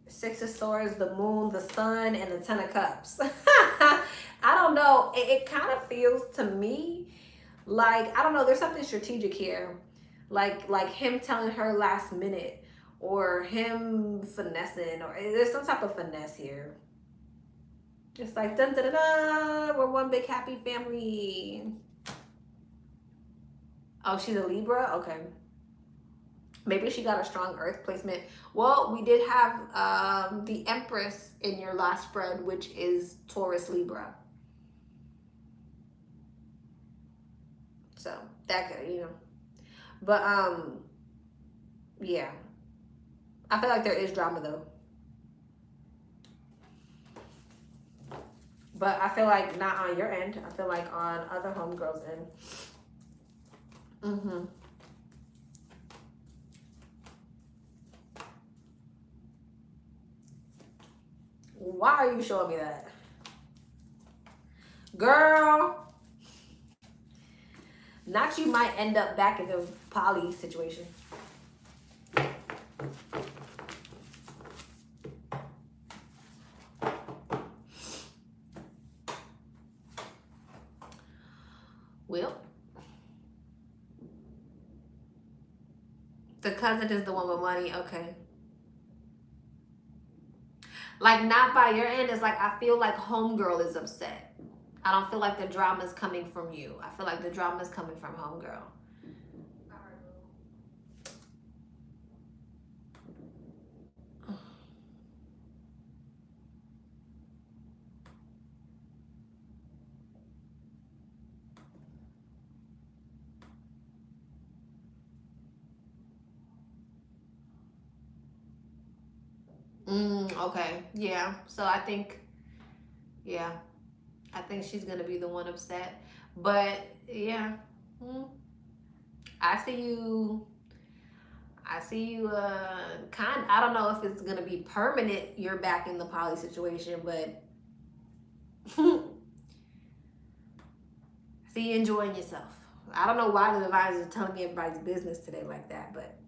Six of Swords, the Moon, the Sun, and the Ten of Cups. I don't know. It kind of feels to me like, I don't know, there's something strategic here. like him telling her last minute, or him finessing, or there's some type of finesse here. It's like dun dun dun, dun, we're one big happy family. Oh, she's a Libra? Okay. Maybe she got a strong earth placement. Well, we did have the Empress in your last spread, which is Taurus Libra. So that could, you know. But yeah. I feel like there is drama though. But I feel like not on your end. I feel like on other homegirls' end. Mm-hmm. Why are you showing me that? Girl. Not you might end up back in the poly situation. Well, the cousin is the one with money. Okay. Like, not by your end. It's like, I feel like homegirl is upset. I don't feel like the drama is coming from you. I feel like the drama is coming from homegirl. Okay. Yeah. So I think, yeah, I think she's going to be the one upset. But yeah, I see you. I see you, I don't know if it's going to be permanent. You're back in the poly situation, but I see you enjoying yourself. I don't know why the advisors are telling me everybody's business today like that, but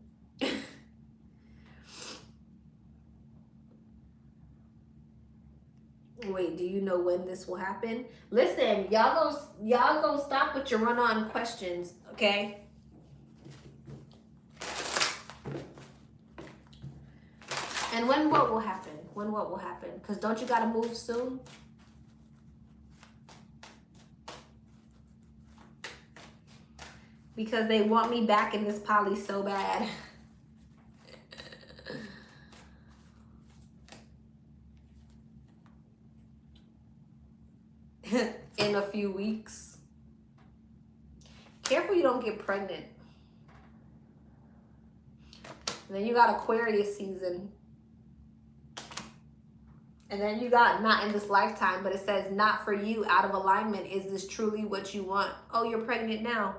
wait, do you know when this will happen? Listen, y'all gonna stop with your run-on questions, okay? And when what will happen? When what will happen? Because don't you gotta move soon? Because they want me back in this poly so bad. In a few weeks. Careful you don't get pregnant. And then you got Aquarius season. And then you got not in this lifetime, but it says not for you, out of alignment. Is this truly what you want? Oh, you're pregnant now.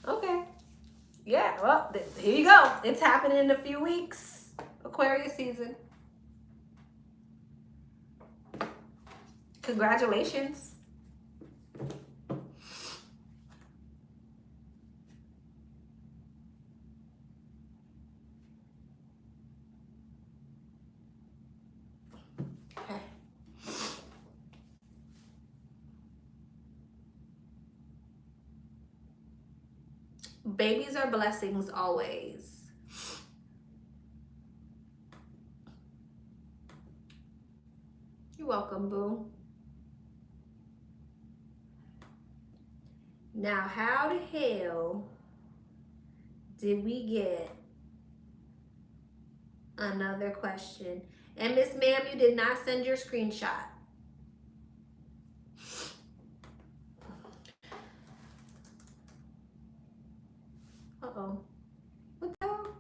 Okay. Yeah, well, here you go. It's happening in a few weeks. Aquarius season. Congratulations. Okay. Babies are blessings always. You're welcome, boo. Now, how the hell did we get another question? And Miss Ma'am, you did not send your screenshot. Uh-oh. What the hell?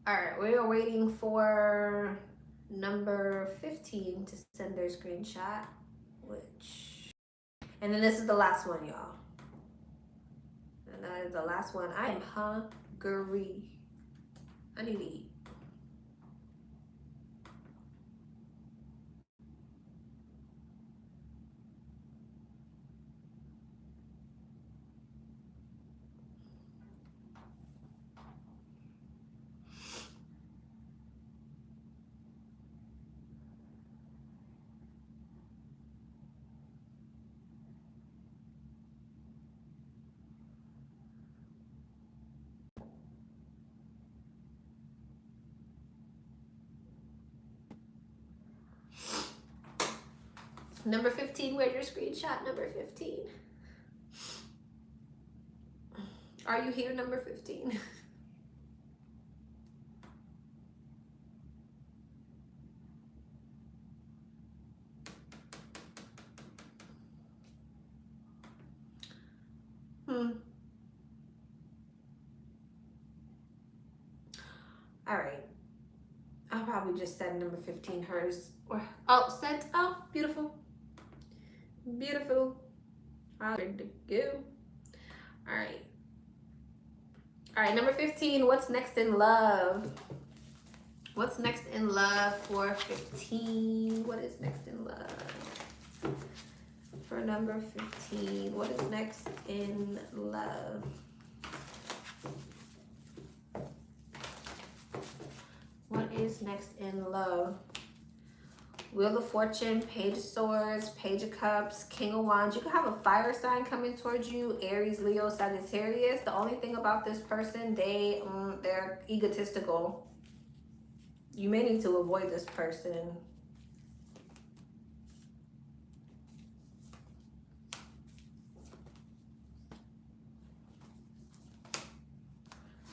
All right, we are waiting for number 15 to send their screenshot, and then this is the last one, y'all. And that is the last one. I am hungry. I need to eat. Number 15, where's your screenshot? Number 15. Are you here, number 15? All right. I'll probably just send number 15 hers. Or, oh, sent. Oh, beautiful. Beautiful. I'm ready to go. All right. All right, number 15. What's next in love? What's next in love for 15? What is next in love? For number 15, what is next in love? What is next in love? Wheel of Fortune, Page of Swords, Page of Cups, King of Wands. You could have a fire sign coming towards you, Aries, Leo, Sagittarius. The only thing about this person, they're egotistical. You may need to avoid this person.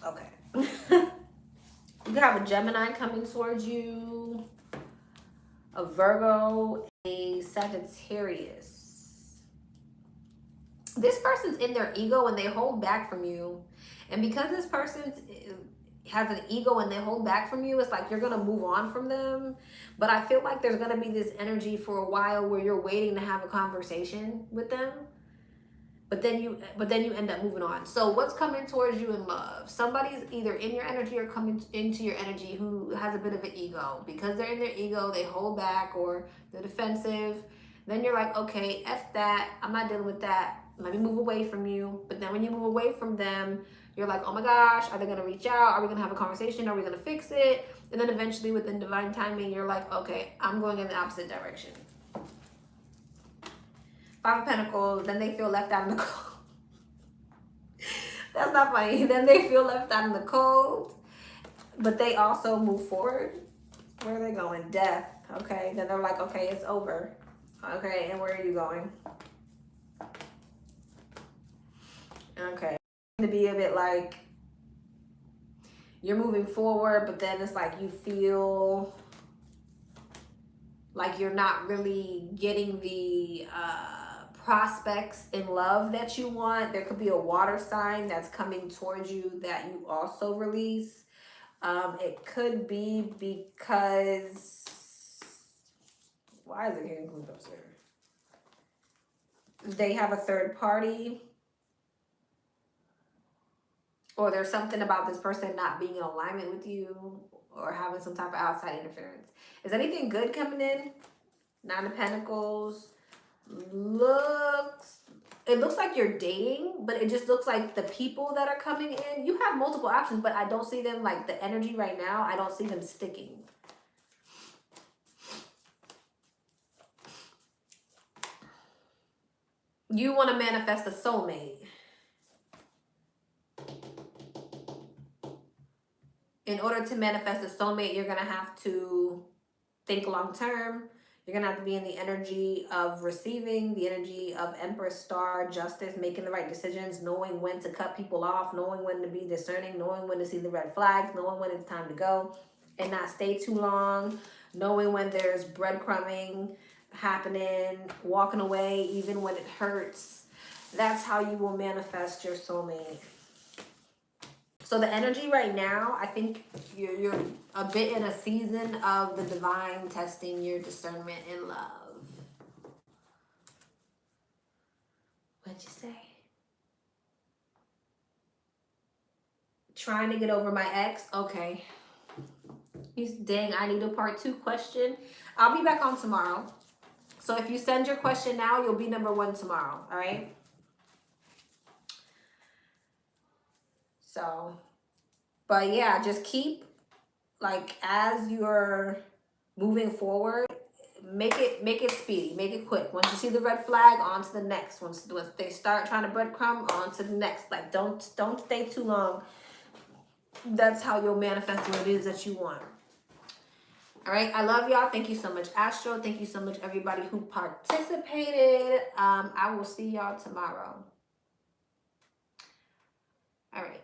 Okay. You could have a Gemini coming towards you, a Virgo, a Sagittarius. This person's in their ego and they hold back from you. And because this person has an ego and they hold back from you, it's like you're going to move on from them. But I feel like there's going to be this energy for a while where you're waiting to have a conversation with them. But then you end up moving on. So what's coming towards you in love? Somebody's either in your energy or coming into your energy who has a bit of an ego. Because they're in their ego, they hold back or they're defensive. Then you're like, okay, F that. I'm not dealing with that. Let me move away from you. But then when you move away from them, you're like, oh my gosh, are they going to reach out? Are we going to have a conversation? Are we going to fix it? And then eventually within divine timing, you're like, okay, I'm going in the opposite direction. Five of Pentacles, then they feel left out in the cold. That's not funny. Then they feel left out in the cold, but they also move forward. Where are they going? Death. Okay, then they're like, okay, it's over. Okay, and where are you going? Okay, to be a bit like you're moving forward, but then it's like you feel like you're not really getting the prospects in love that you want. There could be a water sign that's coming towards you that you also release. It could be because, why is it getting glued up here? They have a third party, or there's something about this person not being in alignment with you or having some type of outside interference. Is anything good coming in? Nine of Pentacles. It looks like you're dating, but it just looks like the people that are coming in, you have multiple options, but I don't see them, like the energy right now, I don't see them sticking. You want to manifest a soulmate. In order to manifest a soulmate, you're going to have to think long term. You're going to have to be in the energy of receiving, the energy of Empress, Star, Justice, making the right decisions, knowing when to cut people off, knowing when to be discerning, knowing when to see the red flags, knowing when it's time to go and not stay too long, knowing when there's breadcrumbing happening, walking away even when it hurts. That's how you will manifest your soulmate. So the energy right now, I think you're a bit in a season of the divine testing your discernment in love. What'd you say? Trying to get over my ex? Okay. Dang, I need a part 2 question. I'll be back on tomorrow. So if you send your question now, you'll be number 1 tomorrow. All right? So, but yeah, just keep, like, as you're moving forward, make it speedy, make it quick. Once you see the red flag, on to the next. Once they start trying to breadcrumb, on to the next. Like, don't stay too long. That's how you'll manifest what it is that you want. All right, I love y'all. Thank you so much, Astro. Thank you so much, everybody who participated. I will see y'all tomorrow. All right.